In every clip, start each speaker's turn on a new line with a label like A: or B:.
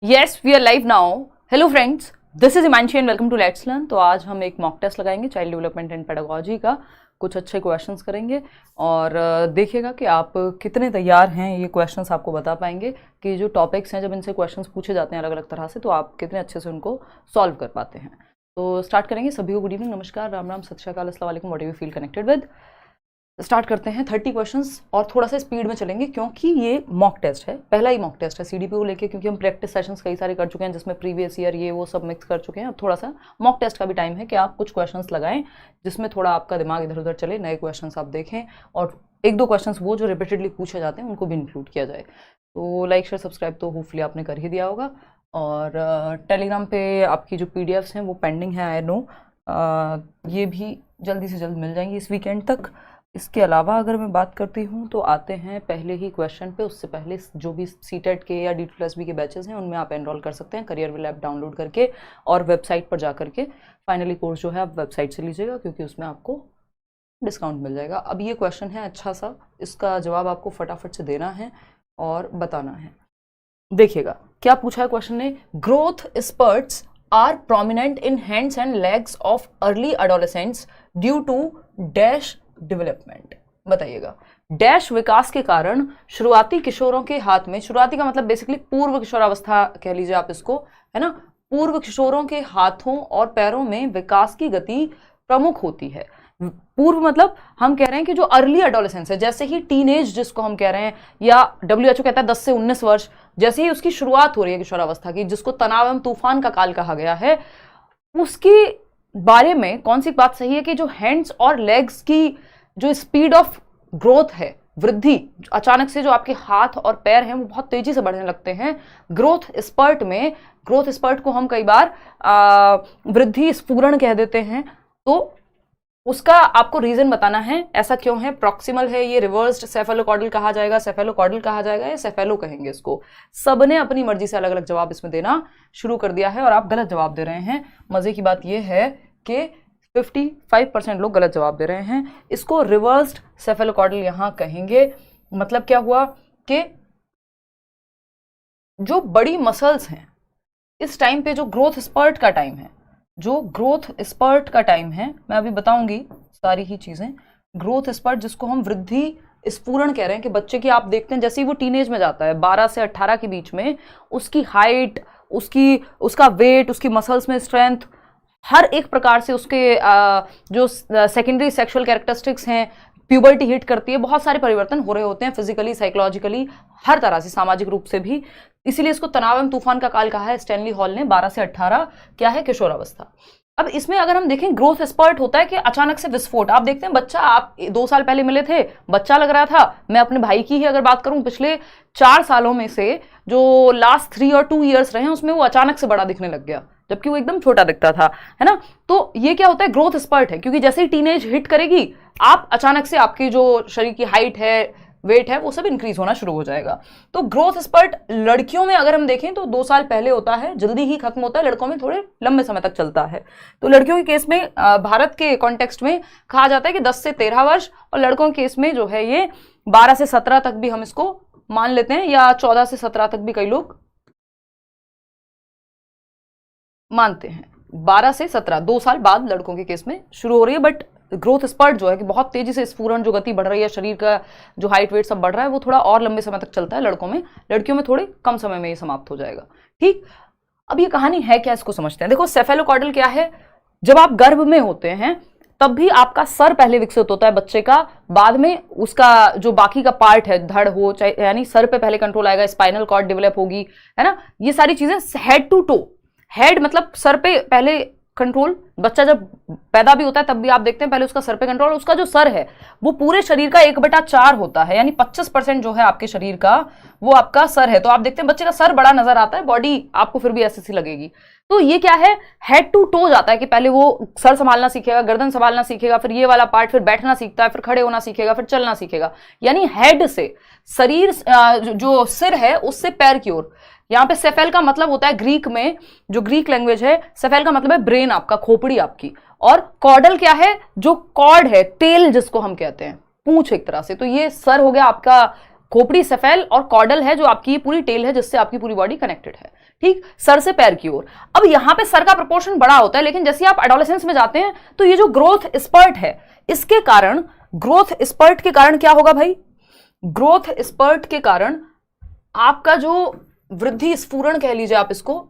A: Yes we are live now. Hello friends, this is Himanshi and welcome to let's learn. तो आज हम एक mock test लगाएंगे child development and pedagogy का। कुछ अच्छे क्वेश्चंस करेंगे और देखिएगा कि आप कितने तैयार हैं। ये क्वेश्चंस आपको बता पाएंगे कि जो टॉपिक्स हैं, जब इनसे क्वेश्चंस पूछे जाते हैं अलग अलग तरह से, तो आप कितने अच्छे से उनको सॉल्व कर पाते हैं। तो स्टार्ट करेंगे। सभी को गुड इवनिंग, नमस्कार, राम राम, सत श्री अकाल, अस्सलाम वालेकुम, what you feel connected with. Start करते हैं। 30 क्वेश्चंस और थोड़ा सा स्पीड में चलेंगे क्योंकि ये मॉक टेस्ट है, पहला ही मॉक टेस्ट है सीडीपी को लेके, क्योंकि हम प्रैक्टिस सेशंस कई सारे कर चुके हैं जिसमें प्रीवियस ईयर ये वो सब मिक्स कर चुके हैं। अब थोड़ा सा मॉक टेस्ट का भी टाइम है कि आप कुछ क्वेश्चंस लगाएं जिसमें थोड़ा आपका दिमाग इधर उधर चले, नए क्वेश्चंस आप देखें और एक दो क्वेश्चंस वो जो रिपीटेडली पूछे जाते हैं उनको भी इंक्लूड किया जाए। तो लाइक शेयर सब्सक्राइब तो होपफुली आपने कर ही दिया होगा। और टेलीग्राम पे आपकी जो पीडीएफ्स हैं वो पेंडिंग है, आई नो। ये भी जल्दी से जल्द मिल जाएंगी इस वीकेंड तक। इसके अलावा अगर मैं बात करती हूँ तो आते हैं पहले ही क्वेश्चन पे। उससे पहले जो भी सीटेट के या D2+B के बैचेस हैं उनमें आप एनरोल कर सकते हैं करियर विल ऐप डाउनलोड करके और वेबसाइट पर जा करके। फाइनली कोर्स जो है आप वेबसाइट से लीजिएगा क्योंकि उसमें आपको डिस्काउंट मिल जाएगा। अब ये क्वेश्चन है अच्छा सा, इसका जवाब आपको फटाफट से देना है और बताना है। देखिएगा क्या पूछा है क्वेश्चन ने। Growth spurts are prominent in hands and legs of early adolescents due to dash development. बताइएगा। डैश विकास के कारण शुरुआती किशोरों के हाथ में, शुरुआती का मतलब बेसिकली पूर्व किशोरावस्था कह लीजिए आप इसको, है ना। पूर्व किशोरों के हाथों और पैरों में विकास की गति प्रमुख होती है। पूर्व मतलब हम कह रहे हैं कि जो अर्ली एडोलेसेंस है, जैसे ही टीनेज जिसको हम कह रहे हैं, या WHO कहता है 10 से 19 वर्ष, जैसे ही उसकी शुरुआत हो रही है किशोरावस्था की, जिसको तनाव एवं तूफान का काल कहा गया है, उसके बारे में कौन सी बात सही है कि जो हैंड्स और लेग्स की जो स्पीड ऑफ ग्रोथ है, वृद्धि, अचानक से जो आपके हाथ और पैर हैं वो बहुत तेजी से बढ़ने लगते हैं ग्रोथ स्पर्ट में। ग्रोथ स्पर्ट को हम कई बार वृद्धि स्फुरण कह देते हैं। तो उसका आपको रीजन बताना है, ऐसा क्यों है, प्रॉक्सिमल है ये, रिवर्स्ड सेफेलोकॉर्डल कहा जाएगा, सेफेलोकॉर्डल कहा जाएगा या सेफेलो कहेंगे इसको। सबने अपनी मर्जी से अलग अलग जवाब इसमें देना शुरू कर दिया है और आप गलत जवाब दे रहे हैं। मजे की बात यह है कि 55% लोग गलत जवाब दे रहे हैं। इसको रिवर्स्ड सेफेलोकॉर्डल यहां कहेंगे। मतलब क्या हुआ कि जो बड़ी मसल्स हैं इस टाइम पे, जो ग्रोथ स्पर्ट का टाइम है, जो ग्रोथ स्पर्ट का टाइम है, मैं अभी बताऊंगी सारी ही चीजें। ग्रोथ स्पर्ट जिसको हम वृद्धि स्फुरण कह रहे हैं कि बच्चे की आप देखते हैं जैसे ही वो टीनेज में जाता है 12 से 18 के बीच में, उसकी हाइट, उसका वेट, उसकी मसल्स में स्ट्रेंथ, हर एक प्रकार से उसके जो सेकेंडरी सेक्सुअल कैरेक्टरिस्टिक्स हैं, प्यूबर्टी हिट करती है, बहुत सारे परिवर्तन हो रहे होते हैं फिजिकली, साइकोलॉजिकली, हर तरह से, सामाजिक रूप से भी। इसीलिए इसको तनाव एवं तूफान का काल कहा है स्टैनली हॉल ने। 12 से 18 क्या है, किशोरावस्था। अब इसमें अगर हम देखें, ग्रोथ स्पर्ट होता है कि अचानक से विस्फोट। आप देखते हैं बच्चा, आप 2 साल पहले मिले थे, बच्चा लग रहा था। मैं अपने भाई की ही अगर बात करूं, पिछले 4 सालों में से जो लास्ट 3 और 2 ईयर्स रहे हैं उसमें वो अचानक से बड़ा दिखने लग गया, जबकि वो एकदम छोटा दिखता था, है ना। तो ये क्या होता है, ग्रोथ स्पर्ट है, क्योंकि जैसे ही टीनेज हिट करेगी, आप अचानक से आपकी जो शरीर की हाइट है, वेट है, वो सब इंक्रीज होना शुरू हो जाएगा। तो ग्रोथ स्पर्ट लड़कियों में अगर हम देखें तो 2 साल पहले होता है, जल्दी ही खत्म होता है। लड़कों में थोड़े लंबे समय तक चलता है। तो लड़कियों के केस में भारत के कॉन्टेक्स्ट में कहा जाता है कि 10 से 13 वर्ष, और लड़कों के केस में जो है ये 12 से 17 तक भी हम इसको मान लेते हैं, या 14 से 17 तक भी कई लोग मानते हैं। 12 से 17, 2 साल बाद लड़कों के केस में शुरू हो रही है। बट ग्रोथ स्पर्ट जो है कि बहुत तेजी से स्फुरण, जो गति बढ़ रही है, शरीर का जो हाइट वेट सब बढ़ रहा है, वो थोड़ा और लंबे समय तक चलता है लड़कों में। लड़कियों में थोड़े कम समय में ये समाप्त हो जाएगा। ठीक, अब ये कहानी है क्या, इसको समझते हैं। देखो, सेफेलोकॉर्डल क्या है, जब आप गर्भ में होते हैं तब भी आपका सर पहले विकसित होता है बच्चे का, बाद में उसका जो बाकी का पार्ट है, धड़ हो चाहे, यानी सर पे पहले कंट्रोल आएगा, स्पाइनल कॉर्ड डेवलप होगी, है ना। ये सारी चीजें हेड टू टो, हेड मतलब सर पे पहले कंट्रोल। बच्चा जब पैदा भी होता है तब भी आप देखते हैं पहले उसका सर पे कंट्रोल। उसका जो सर है वो पूरे शरीर का 1/4 होता है, यानी 25% जो है आपके शरीर का वो आपका सर है। तो आप देखते हैं बच्चे का सर बड़ा नजर आता है, बॉडी आपको फिर भी ऐसी सी लगेगी। तो ये क्या है, हेड टू टो जाता है कि पहले वो सर संभालना सीखेगा, गर्दन संभालना सीखेगा, फिर ये वाला पार्ट, फिर बैठना सीखता है, फिर खड़े होना सीखेगा, फिर चलना सीखेगा। यानी हेड से शरीर, जो सिर है उससे पैर की ओर। यहाँ पे सेफेल का मतलब होता है, ग्रीक में जो ग्रीक लैंग्वेज है, सेफेल का मतलब है ब्रेन आपका, खोपड़ी आपकी। और कॉर्डल क्या है, जो कॉर्ड है, तेल जिसको हम कहते हैं, पूंछ एक तरह से। तो ये सर हो गया आपका खोपड़ी सेफेल और कॉर्डल है जो आपकी पूरी टेल है जिससे आपकी पूरी बॉडी कनेक्टेड है, ठीक, सर से पैर की ओर। अब यहां पे सर का प्रोपोर्शन बड़ा होता है, लेकिन जैसे आप एडोलेसेंस में जाते हैं तो ये जो ग्रोथ स्पर्ट है, इसके कारण, ग्रोथ स्पर्ट के कारण क्या होगा भाई, ग्रोथ स्पर्ट के कारण आपका जो वृद्धि स्फुरण कह लीजिए आप इसको,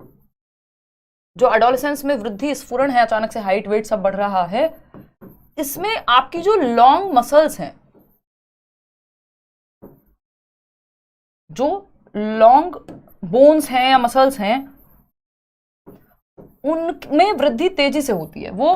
A: जो एडोलेसेंस में वृद्धि स्फुरण है, अचानक से हाइट वेट सब बढ़ रहा है, इसमें आपकी जो लॉन्ग मसल्स हैं, जो लॉन्ग बोन्स हैं या मसल्स हैं, उनमें वृद्धि तेजी से होती है, वो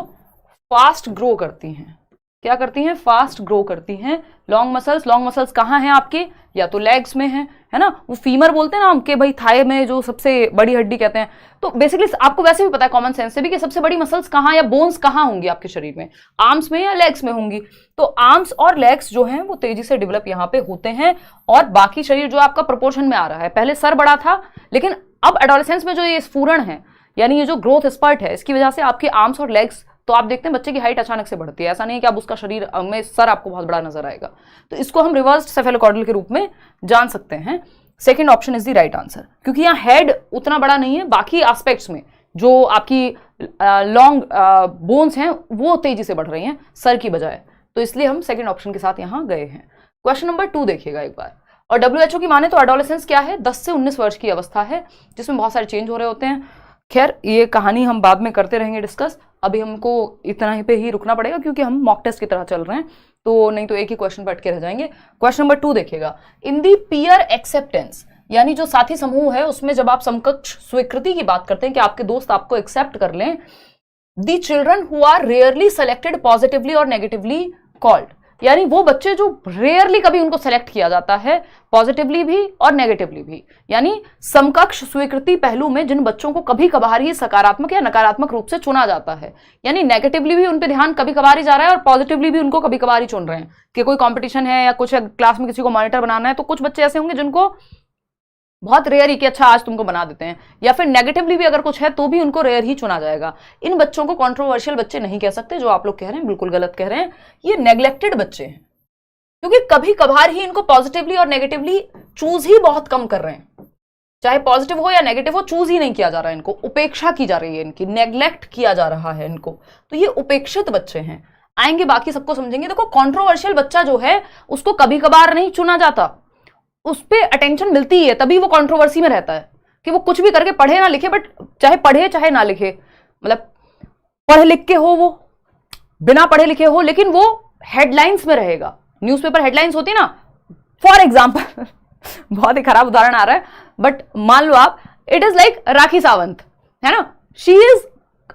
A: फास्ट ग्रो करती हैं। क्या करती हैं, फास्ट ग्रो करती हैं लॉन्ग मसल्स। लॉन्ग मसल्स कहाँ हैं आपके, या तो लेग्स में है ना, वो फीमर बोलते हैं ना हम कि भाई थाई में जो सबसे बड़ी हड्डी कहते हैं, तो बेसिकली आपको वैसे भी पता है कॉमन सेंस से भी कि सबसे बड़ी मसल्स कहाँ या बोन्स कहाँ होंगी आपके शरीर में, आर्म्स में या लेग्स में होंगी। तो आर्म्स और लेग्स जो हैं वो तेजी से डेवलप यहाँ पे होते हैं, और बाकी शरीर जो आपका प्रोपोर्शन में आ रहा है, पहले सर बड़ा था लेकिन अब एडोलेसेंस में जो ये स्फुरण है यानी ये जो ग्रोथ स्पर्ट है, इसकी वजह से आपके आर्म्स और लेग्स, तो आप देखते हैं बच्चे की हाइट अचानक से बढ़ती है, ऐसा नहीं है कि आप उसका शरीर में सर आपको बहुत बड़ा नजर आएगा। तो इसको हम रिवर्स्ड सेफेलोकॉर्डल के रूप में जान सकते हैं। Second option is the right answer, क्योंकि यहाँ हेड उतना बड़ा नहीं है, बाकी एस्पेक्ट्स में जो आपकी लॉन्ग बोन्स हैं वो तेजी से बढ़ रही हैं सर की बजाय, तो इसलिए हम सेकंड ऑप्शन के साथ यहाँ गए हैं। क्वेश्चन नंबर 2 देखिएगा एक बार, और WHO की माने तो एडोलेसेंस क्या है, 10 से 19 वर्ष की अवस्था है जिसमें बहुत सारे चेंज हो रहे होते हैं। खैर ये कहानी हम बाद में करते रहेंगे डिस्कस, अभी हमको इतना ही पे ही रुकना पड़ेगा क्योंकि हम मॉक टेस्ट की तरह चल रहे हैं, तो नहीं तो एक ही क्वेश्चन पढ़ के रह जाएंगे। क्वेश्चन नंबर 2 देखिएगा, इन दी पीयर एक्सेप्टेंस, यानी जो साथी समूह है उसमें जब आप समकक्ष स्वीकृति की बात करते हैं कि आपके दोस्त आपको एक्सेप्ट कर लें, the children who are rarely selected positively और नेगेटिवली कॉल्ड, यानी वो बच्चे जो रेयरली कभी उनको सेलेक्ट किया जाता है पॉजिटिवली भी और नेगेटिवली भी, यानी समकक्ष स्वीकृति पहलू में जिन बच्चों को कभी कभार ही सकारात्मक या नकारात्मक रूप से चुना जाता है, यानी नेगेटिवली भी उन पे ध्यान कभी कभार ही जा रहा है और पॉजिटिवली भी उनको कभी कभार ही चुन रहे हैं कि कोई कंपटीशन है या कुछ क्लास में किसी को मॉनिटर बनाना है, तो कुछ बच्चे ऐसे होंगे जिनको बहुत रेयर ही कि अच्छा आज तुमको बना देते हैं, या फिर नेगेटिवली भी अगर कुछ है तो भी उनको रेयर ही चुना जाएगा। इन बच्चों को कंट्रोवर्शियल बच्चे नहीं कह सकते, जो आप लोग कह रहे हैं बिल्कुल गलत कह रहे हैं, ये नेग्लेक्टेड बच्चे हैं, क्योंकि कभी कभार ही इनको पॉजिटिवली और नेगेटिवली चूज ही बहुत कम कर रहे हैं, चाहे पॉजिटिव हो या नेगेटिव हो, चूज ही नहीं किया जा रहा है, इनको उपेक्षा की जा रही है, इनकी नेग्लेक्ट किया जा रहा है इनको, तो ये उपेक्षित बच्चे हैं। आएंगे बाकी सबको समझेंगे। देखो कंट्रोवर्शियल बच्चा जो है उसको कभी कभार नहीं चुना जाता, उस पर अटेंशन मिलती है, तभी वो कंट्रोवर्सी में रहता है कि वो कुछ भी करके पढ़े ना लिखे, बट चाहे पढ़े चाहे ना लिखे, मतलब पढ़ लिख के हो, वो बिना पढ़े लिखे हो, लेकिन वो हेडलाइंस में रहेगा। न्यूज़पेपर हेडलाइंस होती ना, फॉर एग्जाम्पल बहुत ही खराब उदाहरण आ रहा है, बट मान लो आप, it is like Rakhi Sawant, है ना, she is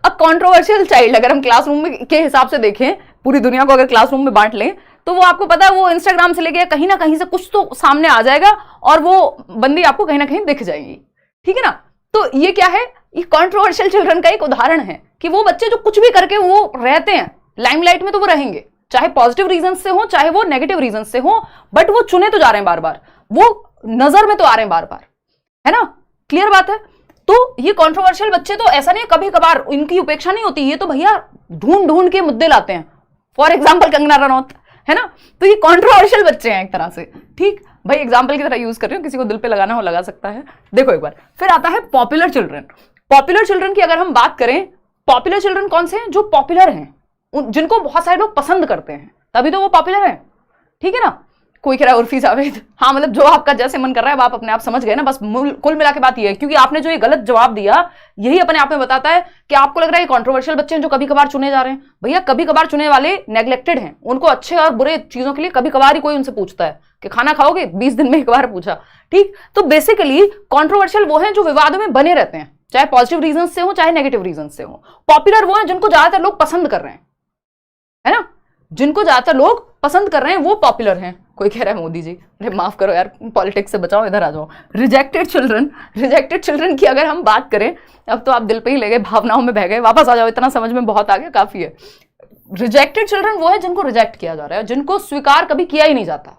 A: a controversial child. अगर हम क्लासरूम में के हिसाब से देखें, पूरी दुनिया को अगर क्लासरूम में बांट लें, तो वो आपको पता है वो इंस्टाग्राम से लेके कहीं ना कहीं से कुछ तो सामने आ जाएगा और वो बंदी आपको कहीं ना कहीं दिख जाएगी, ठीक है ना। तो ये क्या है, ये कंट्रोवर्शियल चिल्ड्रन का एक उदाहरण है कि वो बच्चे जो कुछ भी करके वो रहते हैं लाइमलाइट में, तो वो रहेंगे, चाहे पॉजिटिव रीजन से हो चाहे वो नेगेटिव रीजन से हो, बट वो चुने तो जा रहे हैं बार बार, वो नजर में तो आ रहे हैं बार बार, है ना, क्लियर बात है। तो ये कंट्रोवर्शियल बच्चे तो ऐसा नहीं है कभी कभार इनकी उपेक्षा नहीं होती, ये तो भैया ढूंढ ढूंढ के मुद्दे लाते हैं, फॉर एग्जाम्पल कंगना रनौत, है ना, तो ये कंट्रोवर्शियल बच्चे हैं एक तरह से, ठीक भाई, एग्जाम्पल की तरह यूज कर रही हूँ, किसी को दिल पे लगाना हो लगा सकता है। देखो एक बार फिर आता है पॉपुलर चिल्ड्रन। पॉपुलर चिल्ड्रन की अगर हम बात करें, पॉपुलर चिल्ड्रन कौन से हैं, जो पॉपुलर हैं, जिनको बहुत सारे लोग पसंद करते हैं, तभी तो वो पॉपुलर है, ठीक है ना। कोई कह रहा है उर्फी जावेद, हाँ मतलब जो आपका जैसे मन कर रहा है, आप अपने आप समझ गए ना, बस कुल मिला के बात ये है, क्योंकि आपने जो ये गलत जवाब दिया यही अपने आप में बताता है कि आपको लग रहा है ये कंट्रोवर्शियल बच्चे हैं जो कभी कभार चुने जा रहे हैं। भैया कभी कभार चुने वाले नेग्लेक्टेड हैं, उनको अच्छे और बुरे चीजों के लिए कभी कभार ही कोई उनसे पूछता है कि खाना खाओगे, 20 दिन में एक बार पूछा, ठीक। तो बेसिकली कंट्रोवर्शियल वो हैं जो विवाद में बने रहते हैं, चाहे पॉजिटिव रीजन से हो चाहे नेगेटिव रीजन से हो। पॉपुलर वो है जिनको ज्यादातर लोग पसंद कर रहे हैं, है ना, जिनको ज्यादातर लोग पसंद कर रहे हैं वो पॉपुलर हैं। कोई कह रहा है मोदी जी, अरे माफ करो यार, पॉलिटिक्स से बचाओ, इधर आ जाओ। रिजेक्टेड चिल्ड्रन की अगर हम बात करें, अब तो आप दिल पे ही ले गए, भावनाओं में बह गए, वापस आ जाओ, इतना समझ में बहुत आ गया, काफी है। रिजेक्टेड चिल्ड्रन वो है जिनको रिजेक्ट किया जा रहा है, जिनको स्वीकार कभी किया ही नहीं जाता,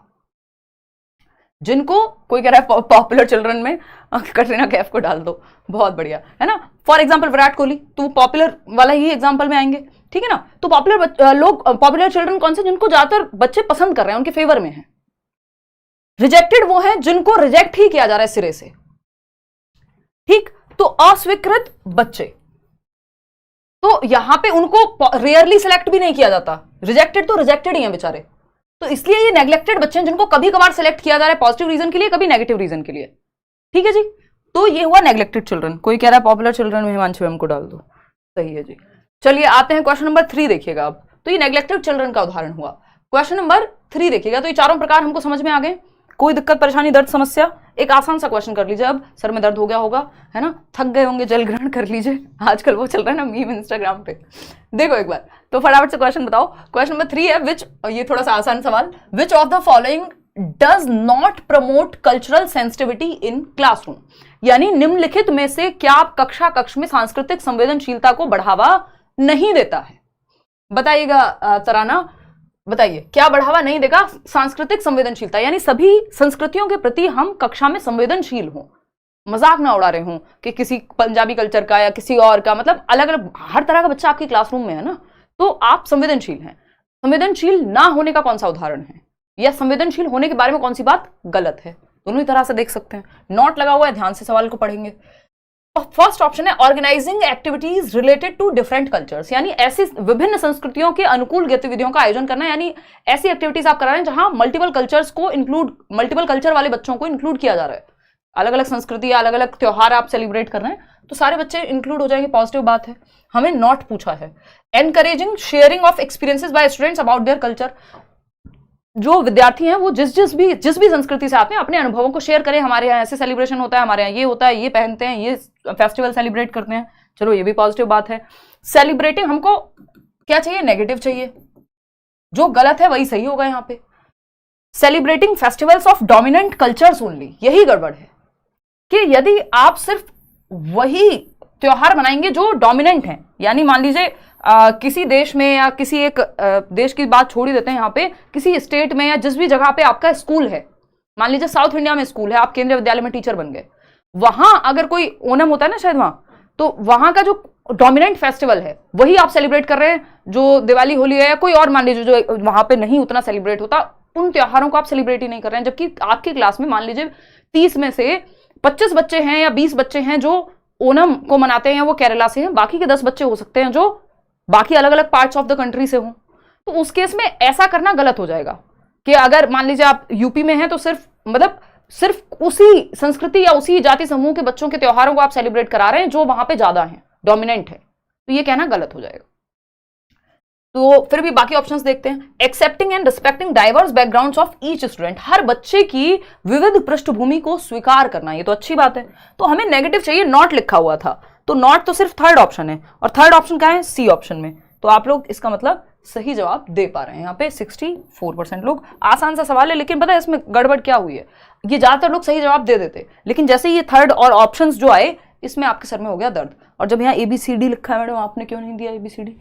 A: जिनको कोई कह रहा है पॉपुलर चिल्ड्रन में कटरीना कैफ को डाल दो, बहुत बढ़िया, है ना। फॉर एग्जाम्पल विराट कोहली, तो पॉपुलर वाला ही एग्जाम्पल में आएंगे, ठीक है ना। तो पॉपुलर लोग, पॉपुलर चिल्ड्रन कौन से, जिनको ज्यादातर बच्चे पसंद कर रहे हैं, उनके फेवर में है। रिजेक्टेड वो हैं जिनको रिजेक्ट ही किया जा रहा है सिरे से, ठीक। तो अस्वीकृत बच्चे, तो यहां पे उनको रेयरली सिलेक्ट भी नहीं किया जाता, रिजेक्टेड तो रिजेक्टेड ही हैं बेचारे। तो इसलिए ये नेग्लेक्टेड बच्चे हैं जिनको कभी कभार सिलेक्ट किया जा रहा है पॉजिटिव रीजन के लिए, कभी नेगेटिव रीजन के लिए, ठीक है जी। तो ये हुआ नेग्लेक्टेड चिल्ड्रन। कोई कह रहा है पॉपुलर चिल्ड्रन में हिमांशु को डाल दो, सही है जी। चलिए आते हैं क्वेश्चन नंबर 3 देखिएगा अब। तो ये नेग्लेक्टेड चिल्ड्रन का उदाहरण हुआ। क्वेश्चन नंबर 3 देखिएगा। तो ये चारों प्रकार हमको समझ में आ गए। कोई दिक्कत परेशानी दर्द समस्या? एक आसान सा क्वेश्चन कर लीजिए। अब सर में दर्द हो गया होगा, है ना, थक गए होंगे, जल ग्रहण कर लीजिए, आजकल वो चल रहा है ना मीम इंस्टाग्राम पे, देखो एक बार। तो फटाफट से क्वेश्चन बताओ। क्वेश्चन नंबर 3 है, विच, ये थोड़ा सा आसान सवाल, विच of the following does not promote cultural sensitivity in classroom? यानी निम्नलिखित में से क्या कक्ष में सांस्कृतिक संवेदनशीलता को बढ़ावा नहीं देता है? बताइएगा तराना, बताइए क्या बढ़ावा नहीं देगा? सांस्कृतिक संवेदनशीलता, यानी सभी संस्कृतियों के प्रति हम कक्षा में संवेदनशील हों, मजाक ना उड़ा रहे हों कि किसी पंजाबी कल्चर का या किसी और का, मतलब अलग अलग हर तरह का बच्चा आपके क्लासरूम में है ना, तो आप संवेदनशील हैं। संवेदनशील ना होने का कौन सा उदाहरण है, या संवेदनशील होने के बारे में कौन सी बात गलत है? दोनों ही तरह से देख सकते हैं। नोट लगा हुआ है, ध्यान से सवाल को पढ़ेंगे। फर्स्ट ऑप्शन है organising activities related to different cultures, यानी ऐसी विभिन्न संस्कृतियों के अनुकूल गतिविधियों का आयोजन करना, यानी ऐसी एक्टिविटीज आप करा रहे हैं जहां मल्टीपल कल्चर वाले बच्चों को इंक्लूड किया जा रहा है। अलग अलग संस्कृति या अलग अलग त्योहार आप सेलिब्रेट कर रहे हैं तो सारे बच्चे इंक्लूड हो जाएंगे, पॉजिटिव बात है। हमें नॉट पूछा है। Encouraging sharing of experiences by students about their culture, जो विद्यार्थी हैं वो जिस भी संस्कृति से आते हैं अपने अनुभवों को शेयर करें। हमारे यहाँ ऐसे सेलिब्रेशन होता है, हमारे यहाँ ये होता है, ये पहनते हैं, ये फेस्टिवल सेलिब्रेट करते हैं, चलो ये भी पॉजिटिव बात है। सेलिब्रेटिंग, हमको क्या चाहिए? नेगेटिव चाहिए, जो गलत है वही सही होगा यहाँ पे। Celebrating festivals of dominant cultures only, यही गड़बड़ है कि यदि आप सिर्फ वही त्योहार मनाएंगे जो डोमिनेंट हैं, यानी मान लीजिए किसी देश में या किसी एक देश की बात छोड़ ही देते हैं, यहाँ पे किसी स्टेट में या जिस भी जगह पे आपका स्कूल है, मान लीजिए साउथ इंडिया में स्कूल है, आप केंद्रीय विद्यालय में टीचर बन गए, वहां अगर कोई ओणम होता है ना शायद वहां, तो वहां का जो डोमिनेंट फेस्टिवल है वही आप सेलिब्रेट कर रहे हैं, जो दिवाली होली है या कोई और मान लीजिए जो वहां पे नहीं उतना सेलिब्रेट होता, उन त्योहारों को आप सेलिब्रेट ही नहीं कर रहे हैं। जबकि आपकी क्लास में मान लीजिए 30 में से 25 बच्चे हैं या 20 बच्चे हैं जो ओणम को मनाते हैं, वो केरला से हैं, बाकी के 10 बच्चे हो सकते हैं जो बाकी अलग अलग पार्ट्स ऑफ द कंट्री से हों। तो उस केस में ऐसा करना गलत हो जाएगा कि अगर मान लीजिए आप यूपी में हैं तो सिर्फ उसी संस्कृति या उसी जाति समूह के बच्चों के त्योहारों को आप सेलिब्रेट करा रहे हैं जो वहां पे ज्यादा हैं, डोमिनेंट है, तो ये कहना गलत हो जाएगा। तो फिर भी बाकी ऑप्शंस देखते हैं। Accepting and respecting diverse backgrounds of each student, हर बच्चे की विविध पृष्ठभूमि को स्वीकार करना, ये तो अच्छी बात है। तो हमें नेगेटिव चाहिए, नॉट लिखा हुआ था, तो नॉट तो सिर्फ थर्ड ऑप्शन है, और थर्ड ऑप्शन क्या है? सी ऑप्शन में। तो आप लोग इसका मतलब सही जवाब दे पा रहे हैं यहाँ पे 64% लोग। आसान सा सवाल है, लेकिन पता है इसमें गड़बड़ क्या हुई है, ये ज्यादातर लोग सही जवाब दे देते, लेकिन जैसे ये थर्ड और ऑप्शंस जो आए इसमें आपके सर में हो गया दर्द। और जब यहाँ ABCD लिखा है मैडम, आपने क्यों नहीं दिया ABCD?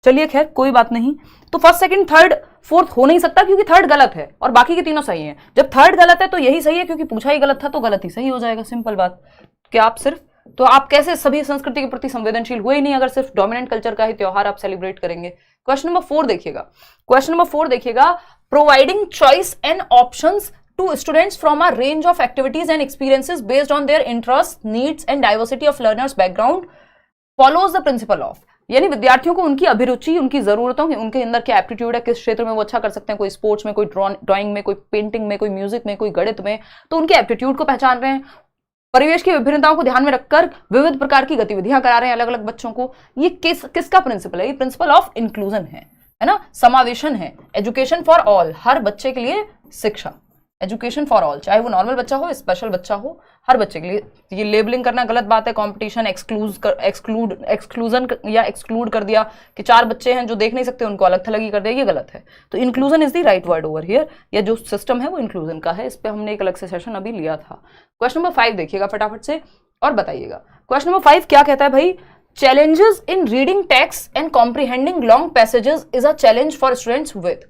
A: चलिए खैर कोई बात नहीं। तो फर्स्ट सेकंड थर्ड फोर्थ हो नहीं सकता क्योंकि थर्ड गलत है और बाकी के तीनों सही हैं। जब थर्ड गलत है तो यही सही है, क्योंकि पूछा ही गलत था तो गलत ही सही हो जाएगा, सिंपल बात। कि आप सिर्फ, तो आप कैसे सभी संस्कृति के प्रति संवेदनशील हुए ही नहीं अगर सिर्फ डोमिनेंट कल्चर का ही त्योहार आप सेलिब्रेट करेंगे। क्वेश्चन नंबर 4 देखिएगा। क्वेश्चन नंबर 4 देखिएगा, providing choice and options to students from a range of activities and experiences based on their interests, needs and diversity of learners background follows the principle of, यानी विद्यार्थियों को उनकी अभिरुचि, उनकी जरूरतों, उनके अंदर क्या एप्टीट्यूड है, किस क्षेत्र में वो अच्छा कर सकते हैं, कोई स्पोर्ट्स में, कोई ड्राइंग में, कोई पेंटिंग में, कोई म्यूजिक में, कोई गणित में, तो उनके एप्टीट्यूड को पहचान रहे हैं। परिवेश की विभिन्नताओं को ध्यान में रखकर विविध प्रकार की गतिविधियां करा रहे हैं अलग अलग बच्चों को। ये किसका प्रिंसिपल है? ये प्रिंसिपल ऑफ इंक्लूजन है ना, समावेशन है। एजुकेशन फॉर ऑल, हर बच्चे के लिए शिक्षा, एजुकेशन फॉर ऑल, चाहे वो नॉर्मल बच्चा हो, स्पेशल बच्चा हो, हर बच्चे के लिए। ये लेबलिंग करना गलत बात है, कंपटीशन, एक्सक्लूजन या एक्सक्लूड कर दिया कि 4 बच्चे हैं जो देख नहीं सकते उनको अलग थलग ही कर दिया, ये गलत है। तो inclusion is the right word over here, या जो सिस्टम है वो इंक्लूजन का है। इस पर हमने एक अलग से सेशन अभी लिया था। क्वेश्चन नंबर 5 देखिएगा फटाफट से और बताइएगा। क्वेश्चन नंबर 5 क्या कहता है भाई? Challenges in reading text and comprehending long passages is a challenge for students with,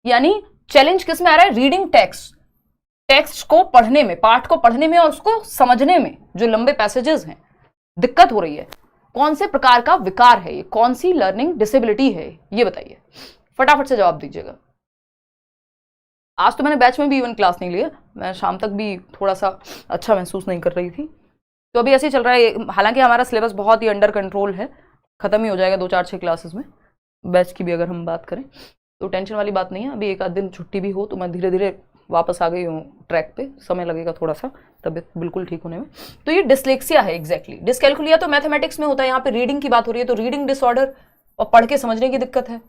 A: यानी चैलेंज किस में आ रहा है? रीडिंग टेक्स्ट को पढ़ने में, पाठ को पढ़ने में और उसको समझने में जो लंबे पैसेजेस हैं, दिक्कत हो रही है। कौन से प्रकार का विकार है ये? कौन सी लर्निंग डिसेबिलिटी है ये बताइए, फटाफट से जवाब दीजिएगा। आज तो मैंने बैच में भी इवन क्लास नहीं ली है, मैं शाम तक भी थोड़ा सा अच्छा महसूस नहीं कर रही थी, तो अभी ऐसे ही चल रहा है। हालांकि हमारा सिलेबस बहुत ही अंडर कंट्रोल है, ख़त्म ही हो जाएगा 2-4-6 क्लासेस में, बैच की भी अगर हम बात करें तो टेंशन वाली बात नहीं है। अभी एक आध दिन छुट्टी भी हो तो मैं धीरे धीरे वापस आ गई हूँ ट्रैक पे, समय लगेगा थोड़ा सा तबीयत बिल्कुल ठीक होने में। तो ये डिसलेक्सिया है एग्जैक्टली। डिसकैलकुलिया तो मैथमेटिक्स में होता है, यहाँ पे रीडिंग की बात हो रही है, तो रीडिंग डिसऑर्डर और पढ़ के समझने की दिक्कत है।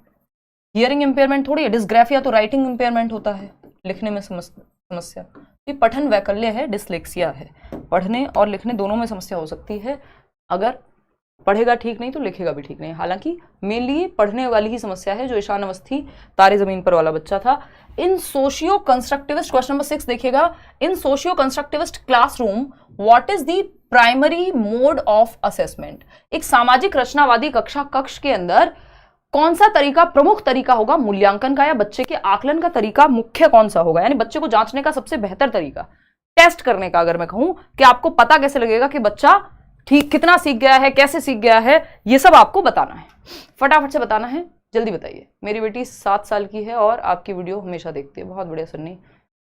A: हियरिंग इंपेयरमेंट थोड़ी है। डिस्ग्राफिया तो राइटिंग इंपेयरमेंट होता है, लिखने में समस्या। ये पठन वैकल्य है, डिसलेक्सिया है, पढ़ने और लिखने दोनों में समस्या हो सकती है। अगर पढ़ेगा ठीक नहीं तो लिखेगा भी ठीक नहीं। हालांकि मेनली पढ़ने वाली ही समस्या है, जो ईशान अवस्थी तारे जमीन पर वाला बच्चा था। In socio constructivist, question number 6 देखिएगा, in socio constructivist classroom what is the primary mode of assessment. एक सामाजिक रचनावादी कक्ष के अंदर कौन सा तरीका प्रमुख तरीका होगा मूल्यांकन का, या बच्चे के आकलन का तरीका मुख्य कौन सा होगा, यानी बच्चे को जांचने का सबसे बेहतर तरीका, टेस्ट करने का। अगर मैं कहूं कि आपको पता कैसे लगेगा कि बच्चा ठीक कितना सीख गया है, कैसे सीख गया है, ये सब आपको बताना है, फटाफट से बताना है, जल्दी बताइए। मेरी बेटी 7 साल की है और आपकी वीडियो हमेशा देखती है। बहुत बढ़िया सन्नी,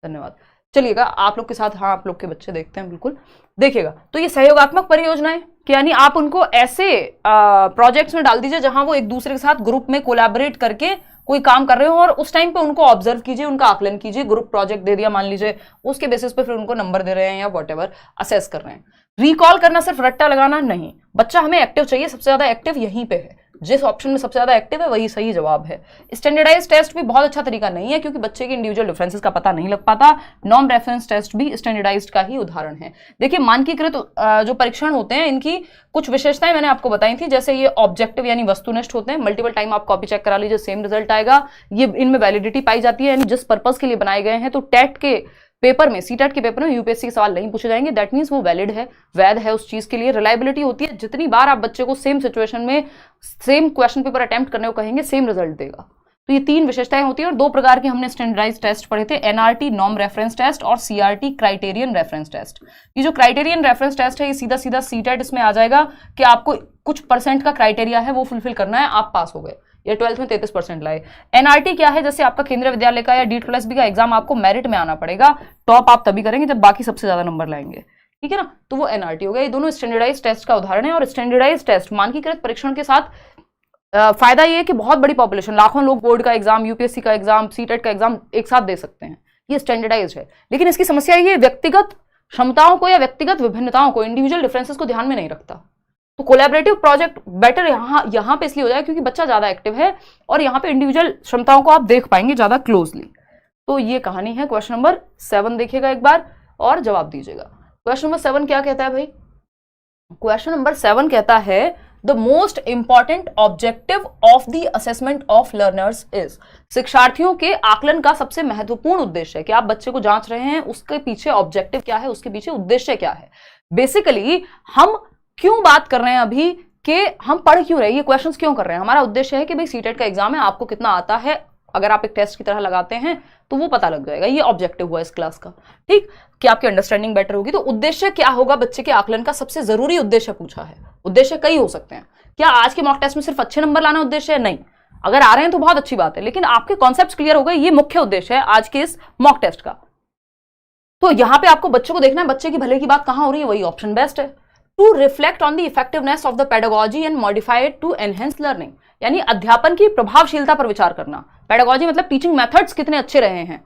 A: धन्यवाद। चलिएगा आप लोग के साथ, हाँ आप लोग के बच्चे देखते हैं बिल्कुल, देखिएगा। तो ये सहयोगात्मक परियोजनाएं कि यानी आप उनको ऐसे प्रोजेक्ट्स में डाल दीजिए जहां वो एक दूसरे के साथ ग्रुप में कोलैबोरेट करके कोई काम कर रहे हो, और उस टाइम पे उनको ऑब्जर्व कीजिए, उनका आकलन कीजिए। ग्रुप प्रोजेक्ट दे दिया मान लीजिए, उसके बेसिस पे फिर उनको नंबर दे रहे हैं या व्हाटएवर असेस कर रहे हैं। रिकॉल करना सिर्फ रट्टा लगाना नहीं, बच्चा हमें एक्टिव चाहिए, सबसे ज्यादा एक्टिव यहीं पे है, जिस ऑप्शन में सबसे ज्यादा एक्टिव है वही सही जवाब है। स्टैंडर्डाइज टेस्ट भी बहुत अच्छा तरीका नहीं है, क्योंकि बच्चे के इंडिविजुअल डिफरेंसेस का पता नहीं लग पाता। नॉर्म रेफरेंस टेस्ट भी स्टैंडर्डाइज्ड का ही उदाहरण है। देखिए मानकीकृत जो परीक्षण होते हैं, इनकी कुछ विशेषताएं मैंने आपको बताई थी, जैसे ये ऑब्जेक्टिव यानी वस्तुनिष्ठ होते हैं, मल्टीपल टाइम आप कॉपी चेक करा लीजिए, सेम रिजल्ट आएगा। ये इनमें वैलिडिटी पाई जाती है, यानी जिस पर्पज के लिए बनाए गए हैं। तो टेट के पेपर में, सीटेट के पेपर में यूपीएससी के सवाल नहीं पूछे जाएंगे, दैट मीन्स वो वैलिड है, वैध है उस चीज के लिए। रिलायबिलिटी होती है, जितनी बार आप बच्चे को सेम सिचुएशन में सेम क्वेश्चन पेपर अटेम्प्ट करने को कहेंगे, सेम रिजल्ट देगा। तो ये 3 विशेषताएं होती है। और 2 प्रकार के हमने स्टैंडर्डाइज्ड टेस्ट पढ़े थे, एनआरटी नॉर्म रेफरेंस टेस्ट और सीआरटी क्राइटेरियन रेफरेंस टेस्ट। ये जो क्राइटेरियन रेफरेंस टेस्ट है, ये सीधा सीधा सीटेट इसमें आ जाएगा कि आपको कुछ % का क्राइटेरिया है वो फुलफिल करना है, आप पास हो गए, या 12th में 33% लाए। एनआरटी क्या है, जैसे आपका केंद्रीय विद्यालय का या DSSB का एग्जाम, आपको मेरिट में आना पड़ेगा, टॉप आप तभी करेंगे जब बाकी सबसे ज्यादा नंबर लाएंगे, ठीक है ना। तो वो एनआरटी हो गया। ये दोनों स्टैंडर्डाइज टेस्ट का उदाहरण है। और स्टैंडर्डाइज टेस्ट मानकीकृत परीक्षण के साथ फायदा ये है कि बहुत बड़ी पॉपुलेशन, लाखों लोग बोर्ड का एग्जाम, यूपीएससी का एग्जाम, सीटेट का एग्जाम एक साथ दे सकते हैं, ये स्टैंडर्डाइज है। लेकिन इसकी समस्या ये व्यक्तिगत क्षमताओं को या व्यक्तिगत विभिन्नताओं को, इंडिविजुअल डिफरेंसेस को ध्यान में नहीं रखता। तो कोलैबोरेटिव प्रोजेक्ट बेटर यहाँ पे इसलिए हो जाए क्योंकि बच्चा ज्यादा एक्टिव है और यहाँ पे इंडिविजुअल क्षमताओं को आप देख पाएंगे ज्यादा क्लोजली। तो ये कहानी है। क्वेश्चन नंबर 7 देखिएगा एक बार और जवाब दीजिएगा। क्वेश्चन नंबर 7 क्या कहता है भाई? क्वेश्चन नंबर 7 कहता है the most important objective of the assessment of learners is. शिक्षार्थियों के आकलन का सबसे महत्वपूर्ण उद्देश्य है कि आप बच्चे को जांच रहे हैं, उसके पीछे ऑब्जेक्टिव क्या है, उसके पीछे उद्देश्य क्या है। बेसिकली हम क्यों बात कर रहे हैं अभी कि हम पढ़ क्यों रहे हैं, ये क्वेश्चंस क्यों कर रहे हैं। हमारा उद्देश्य है कि भाई सीटेट का एग्जाम है, आपको कितना आता है, अगर आप एक टेस्ट की तरह लगाते हैं तो वो पता लग जाएगा। ये ऑब्जेक्टिव हुआ इस क्लास का, ठीक, कि आपकी अंडरस्टैंडिंग बेटर होगी। तो उद्देश्य क्या होगा बच्चे के आकलन का, सबसे जरूरी उद्देश्य पूछा है। उद्देश्य कई हो सकते हैं। क्या आज के मॉक टेस्ट में सिर्फ अच्छे नंबर लाना उद्देश्य है? नहीं, अगर आ रहे हैं तो बहुत अच्छी बात है, लेकिन आपके कॉन्सेप्ट क्लियर हो गए, ये मुख्य उद्देश्य है आज के इस मॉक टेस्ट का। तो यहां पे आपको बच्चों को देखना है, बच्चे की भले की बात कहां हो रही है, वही ऑप्शन बेस्ट है। To reflect on the effectiveness of the pedagogy and modify it to enhance learning, यानी अध्यापन की प्रभावशीलता पर विचार करना। पेडागोजी मतलब टीचिंग मेथड्स कितने अच्छे रहे हैं,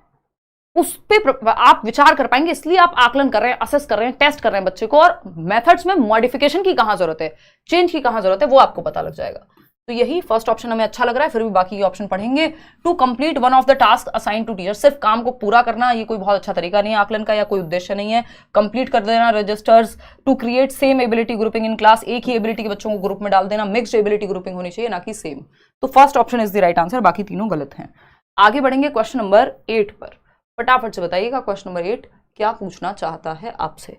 A: उस पे आप विचार कर पाएंगे, इसलिए आप आकलन कर रहे हैं, असेस कर रहे हैं, टेस्ट कर रहे हैं बच्चे को। और मेथड्स में मॉडिफिकेशन की कहां जरूरत है, चेंज की कहां जरूरत है, वो आपको पता लग जाएगा। तो यही फर्स्ट ऑप्शन हमें अच्छा लग रहा है, फिर भी बाकी के ऑप्शन पढ़ेंगे। To complete one of the task assign to teacher, सिर्फ काम को पूरा करना ये कोई बहुत अच्छा तरीका नहीं है आकलन का, या कोई उद्देश्य नहीं है। कंप्लीट कर देना registers. To create same ability grouping in class, एक ही एबिलिटी के बच्चों को ग्रुप में डाल देना। मिक्स्ड एबिलिटी ग्रुपिंग होनी चाहिए, ना कि सेम। तो first option is the right answer, बाकी तीनों गलत हैं। आगे बढ़ेंगे क्वेश्चन नंबर 8 पर। फटाफट से बताइएगा क्वेश्चन नंबर 8 क्या पूछना चाहता है आपसे।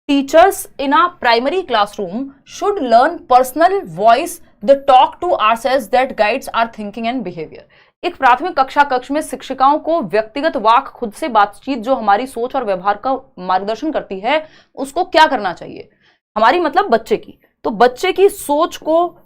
A: Teachers in a primary classroom should learn personal voice the talk to ourselves that guides our thinking and behaviour. एक प्राथमिक कक्षा कक्ष में शिक्षिकाओं को व्यक्तिगत वाक, खुद से बातचीत जो हमारी सोच और व्यवहार का मार्गदर्शन करती है, उसको क्या करना चाहिए। हमारी मतलब बच्चे की, तो बच्चे की सोच को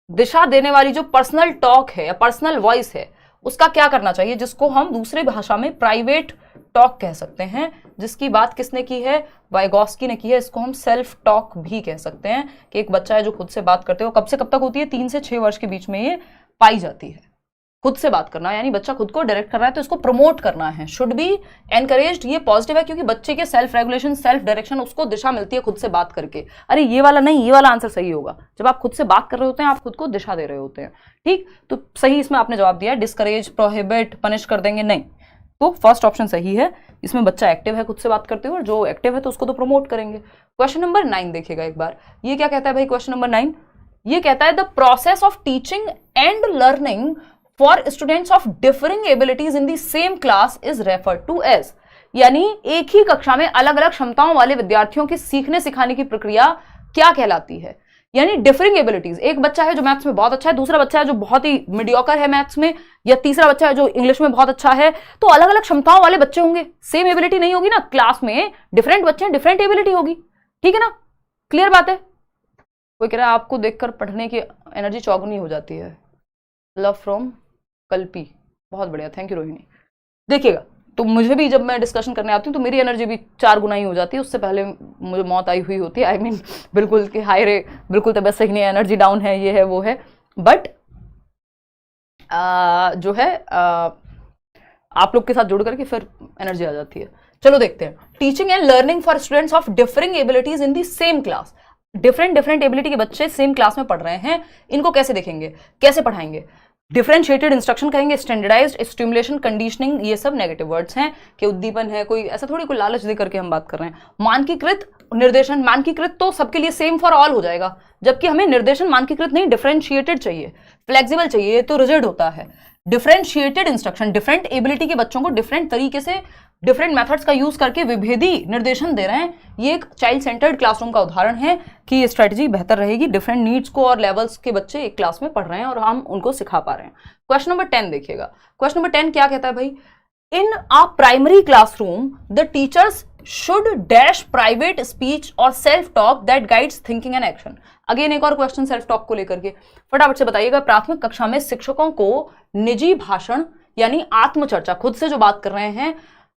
A: दिशा देने वाली जो पर्सनल टॉक है या पर्सनल वॉइस है, उसका क्या करना चाहिए, जिसको हम दूसरे भाषा में प्राइवेट टॉक कह सकते हैं, जिसकी बात किसने की है, वाइगॉस्की ने की है। इसको हम सेल्फ टॉक भी कह सकते हैं कि एक बच्चा है जो खुद से बात करते हो। कब से कब तक होती है, 3 से 6 वर्ष के बीच में ये पाई जाती है। खुद से बात करना यानी बच्चा खुद को डायरेक्ट कर रहा है, तो इसको प्रमोट करना है, शुड बी एनकरेज्ड। ये पॉजिटिव है क्योंकि बच्चे के सेल्फ रेगुलेशन, सेल्फ डायरेक्शन, उसको दिशा मिलती है खुद से बात करके। अरे ये वाला नहीं, ये वाला आंसर सही होगा। जब आप खुद से बात कर रहे होते हैं, आप खुद को दिशा दे रहे होते हैं। ठीक, तो सही इसमें आपने जवाब दिया। डिस्करेज, प्रोहिबिट, पनिश कर देंगे, नहीं। तो फर्स्ट ऑप्शन सही है। इसमें बच्चा एक्टिव है, खुद से बात करते हुए, और जो एक्टिव है तो उसको तो प्रमोट करेंगे। क्वेश्चन नंबर 9 देखिएगा एक बार। ये क्या कहता है भाई, क्वेश्चन नंबर 9 ये कहता है the process of teaching and learning for students of differing abilities in the same class is referred to as. यानी एक ही कक्षा में अलग अलग क्षमताओं वाले विद्यार्थियों की सीखने सिखाने की प्रक्रिया क्या कहलाती है। यानी डिफरिंग एबिलिटीज, एक बच्चा है जो मैथ्स में बहुत अच्छा है, दूसरा बच्चा है जो बहुत ही मीडियोकर है मैथ्स में, या तीसरा बच्चा है जो इंग्लिश में बहुत अच्छा है। तो अलग अलग क्षमताओं वाले बच्चे होंगे, सेम एबिलिटी नहीं होगी ना। क्लास में डिफरेंट बच्चे हैं, डिफरेंट एबिलिटी होगी। ठीक है ना, क्लियर बात है। कोई कह रहा है आपको देखकर पढ़ने की एनर्जी चौगुनी हो जाती है। लव फ्रॉम कल्पी, बहुत बढ़िया, थैंक यू रोहिणी। देखिएगा, तो मुझे भी जब मैं डिस्कशन करने आती हूँ तो मेरी एनर्जी भी 4 गुना ही हो जाती है, उससे पहले मुझे मौत आई हुई होती है। आई मीन बिल्कुल कि हाय रे, बिल्कुल तबियत सही नहीं है, एनर्जी डाउन है, ये है वो है। बट जो है आप लोग के साथ जुड़ करके फिर एनर्जी आ जाती है। चलो देखते हैं। Teaching and learning for students of differing abilities in the same class. Different ability के बच्चे सेम क्लास में पढ़ रहे हैं, इनको कैसे देखेंगे, कैसे पढ़ाएंगे। डिफरेंशिएटेड इंस्ट्रक्शन कहेंगे, स्टैंडर्डाइज्ड, स्टिमुलेशन, कंडीशनिंग, ये सब नेगेटिव वर्ड्स हैं कि उद्दीपन है, कोई ऐसा थोड़ी कोई लालच दे करके हम बात कर रहे हैं। मानकीकृत निर्देशन, मानकीकृत तो सबके लिए सेम फॉर ऑल हो जाएगा, जबकि हमें निर्देशन मानकीकृत नहीं, डिफरेंशिएटेड चाहिए, फ्लेक्सिबल चाहिए, ये तो रिजिड होता है। डिफरेंशिएटेड इंस्ट्रक्शन, डिफरेंट एबिलिटी के बच्चों को डिफरेंट तरीके से, डिफरेंट मेथड्स का यूज करके विभेदी निर्देशन दे रहे हैं। ये एक चाइल्ड सेंटर्ड क्लासरूम का उदाहरण है कि ये स्ट्रेटजी बेहतर रहेगी। डिफरेंट नीड्स को और लेवल्स के बच्चे एक क्लास में पढ़ रहे हैं और हम उनको सिखा पा रहे हैं। क्वेश्चन नंबर 10 देखिएगा। क्वेश्चन नंबर 10 क्या कहता है भाई, in a primary classroom the teachers should dash private speech और self talk that guides thinking and action. Again एक और क्वेश्चन सेल्फ टॉक को लेकर के, फटाफट से बताइएगा। प्राथमिक कक्षा में शिक्षकों को निजी भाषण यानी आत्मचर्चा, खुद से जो बात कर रहे हैं,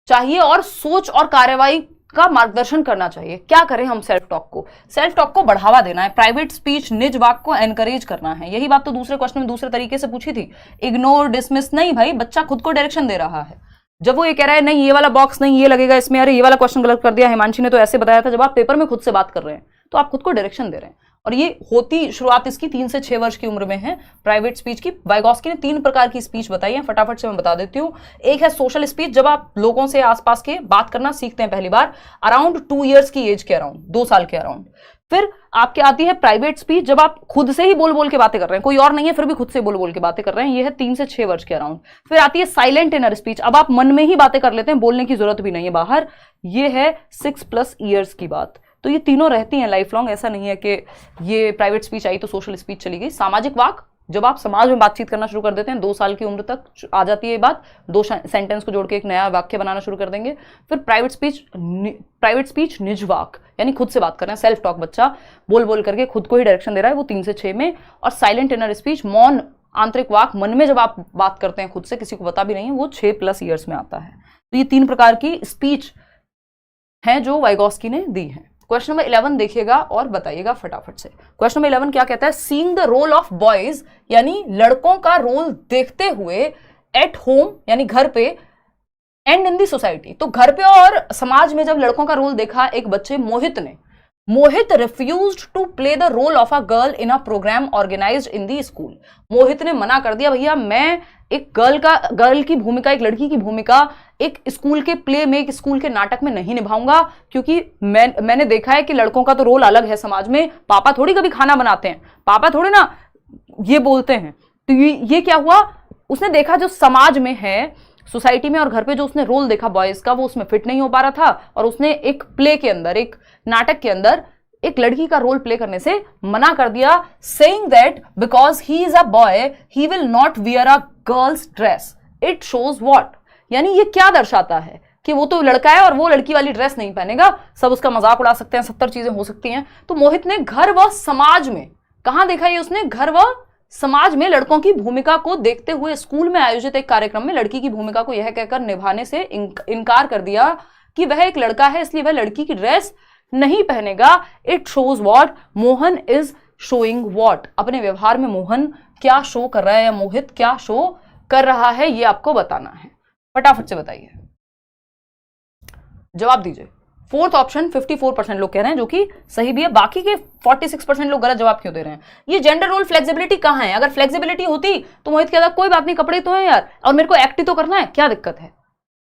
A: चाहिए और सोच और कार्यवाही का मार्गदर्शन करना चाहिए। क्या करें हम सेल्फ टॉक को बढ़ावा देना है, प्राइवेट स्पीच, निज वाक को एनकरेज करना है। यही बात तो दूसरे क्वेश्चन में दूसरे तरीके से पूछी थी। इग्नोर, डिसमिस नहीं भाई, बच्चा खुद को डायरेक्शन दे रहा है। जब वो ये कह रहा है नहीं ये वाला बॉक्स नहीं, ये लगेगा इसमें, अरे ये वाला क्वेश्चन गलत कर दिया, हिमांशी ने तो ऐसे बताया था। जब आप पेपर में खुद से बात कर रहे हैं तो आप खुद को डायरेक्शन दे रहे हैं। और ये होती शुरुआत इसकी 3 से 6 वर्ष की उम्र में है, प्राइवेट स्पीच की। वाइगॉस्की ने 3 प्रकार की स्पीच बताई है, फटाफट से मैं बता देती हूँ। एक है सोशल स्पीच, जब आप लोगों से आसपास के बात करना सीखते हैं पहली बार, अराउंड 2 ईयर्स की एज के अराउंड, 2 साल के अराउंड। फिर आपके आती है प्राइवेट स्पीच, जब आप खुद से ही बोल बोल के बातें कर रहे हैं, कोई और नहीं है फिर भी खुद से बोल बोल के बातें कर रहे हैं, ये है 3 से 6 वर्ष के अराउंड। फिर आती है साइलेंट इनर स्पीच, अब आप मन में ही बातें कर लेते हैं, बोलने की जरूरत भी नहीं है बाहर, ये है 6+ ईयर्स की बात। तो ये तीनों रहती हैं लाइफ लॉन्ग, ऐसा नहीं है कि ये प्राइवेट स्पीच आई तो सोशल स्पीच चली गई। सामाजिक वाक, जब आप समाज में बातचीत करना शुरू कर देते हैं, 2 साल की उम्र तक आ जाती है ये बात, 2 सेंटेंस को जोड़ के एक नया वाक्य बनाना शुरू कर देंगे। फिर प्राइवेट स्पीच निज वाक, यानी खुद से बात कर रहे हैं, सेल्फ टॉक, बच्चा बोल बोल करके खुद को ही डायरेक्शन दे रहा है, वो 3 से 6 में। और साइलेंट इनर स्पीच, मौन आंतरिक वाक, मन में जब आप बात करते हैं खुद से, किसी को पता भी नहीं है, वो 6+ ईयर्स में आता है। तो ये 3 प्रकार की स्पीच हैं जो वाइगॉस्की ने दी है। क्वेश्चन नंबर 11 देखिएगा और बताइएगा फटाफट से। क्वेश्चन नंबर 11 क्या कहता है, seeing the role of boys, यानी लड़कों का रोल देखते हुए, एट होम यानी घर पे, एंड इन दी सोसाइटी, तो घर पे और समाज में जब लड़कों का रोल देखा एक बच्चे मोहित ने, Mohit refused to play the role of a girl in a programme organised in the school. Mohit ने मना कर दिया, भैया मैं एक गर्ल की भूमिका, एक लड़की की भूमिका एक स्कूल के प्ले में, एक स्कूल के नाटक में नहीं निभाऊंगा, क्योंकि मैंने देखा है कि लड़कों का तो रोल अलग है समाज में, पापा थोड़ी कभी खाना बनाते हैं, पापा थोड़ी ना ये बोलते हैं। तो ये क्या हुआ, उसने देखा जो समाज में है, सोसाइटी में और घर पे जो उसने रोल देखा बॉयज का, वो उसमें फिट नहीं हो पा रहा था, और उसने एक प्ले के अंदर, एक नाटक के अंदर एक लड़की का रोल प्ले करने से मना कर दिया, saying that because he is a boy he will not wear a girl's dress. It shows what? यानी ये क्या दर्शाता है कि वो तो लड़का है और वो लड़की वाली ड्रेस नहीं पहनेगा, सब उसका मजाक उड़ा सकते हैं, 70 चीजें हो सकती हैं। तो मोहित ने घर व समाज में, कहां देखा ये उसने, घर व समाज में लड़कों की भूमिका को देखते हुए स्कूल में आयोजित एक कार्यक्रम में लड़की की भूमिका को यह कहकर निभाने से इनकार कर दिया कि वह एक लड़का है, इसलिए वह लड़की की ड्रेस नहीं पहनेगा। It shows what Mohan is showing what. अपने व्यवहार में मोहन क्या शो कर रहा है या मोहित क्या शो कर रहा है, ये आपको बताना है। फटाफट से बताइए, जवाब दीजिए। फोर्थ ऑप्शन 54% लोग कह रहे हैं, जो कि सही भी है। बाकी के 46% लोग गलत जवाब क्यों दे रहे हैं? ये जेंडर रोल फ्लेक्सिबिलिटी कहां है? अगर फ्लेक्सिबिलिटी होती तो मोहित कहता कोई बात नहीं, कपड़े तो हैं यार और मेरे को एक्ट ही तो करना है, क्या दिक्कत है?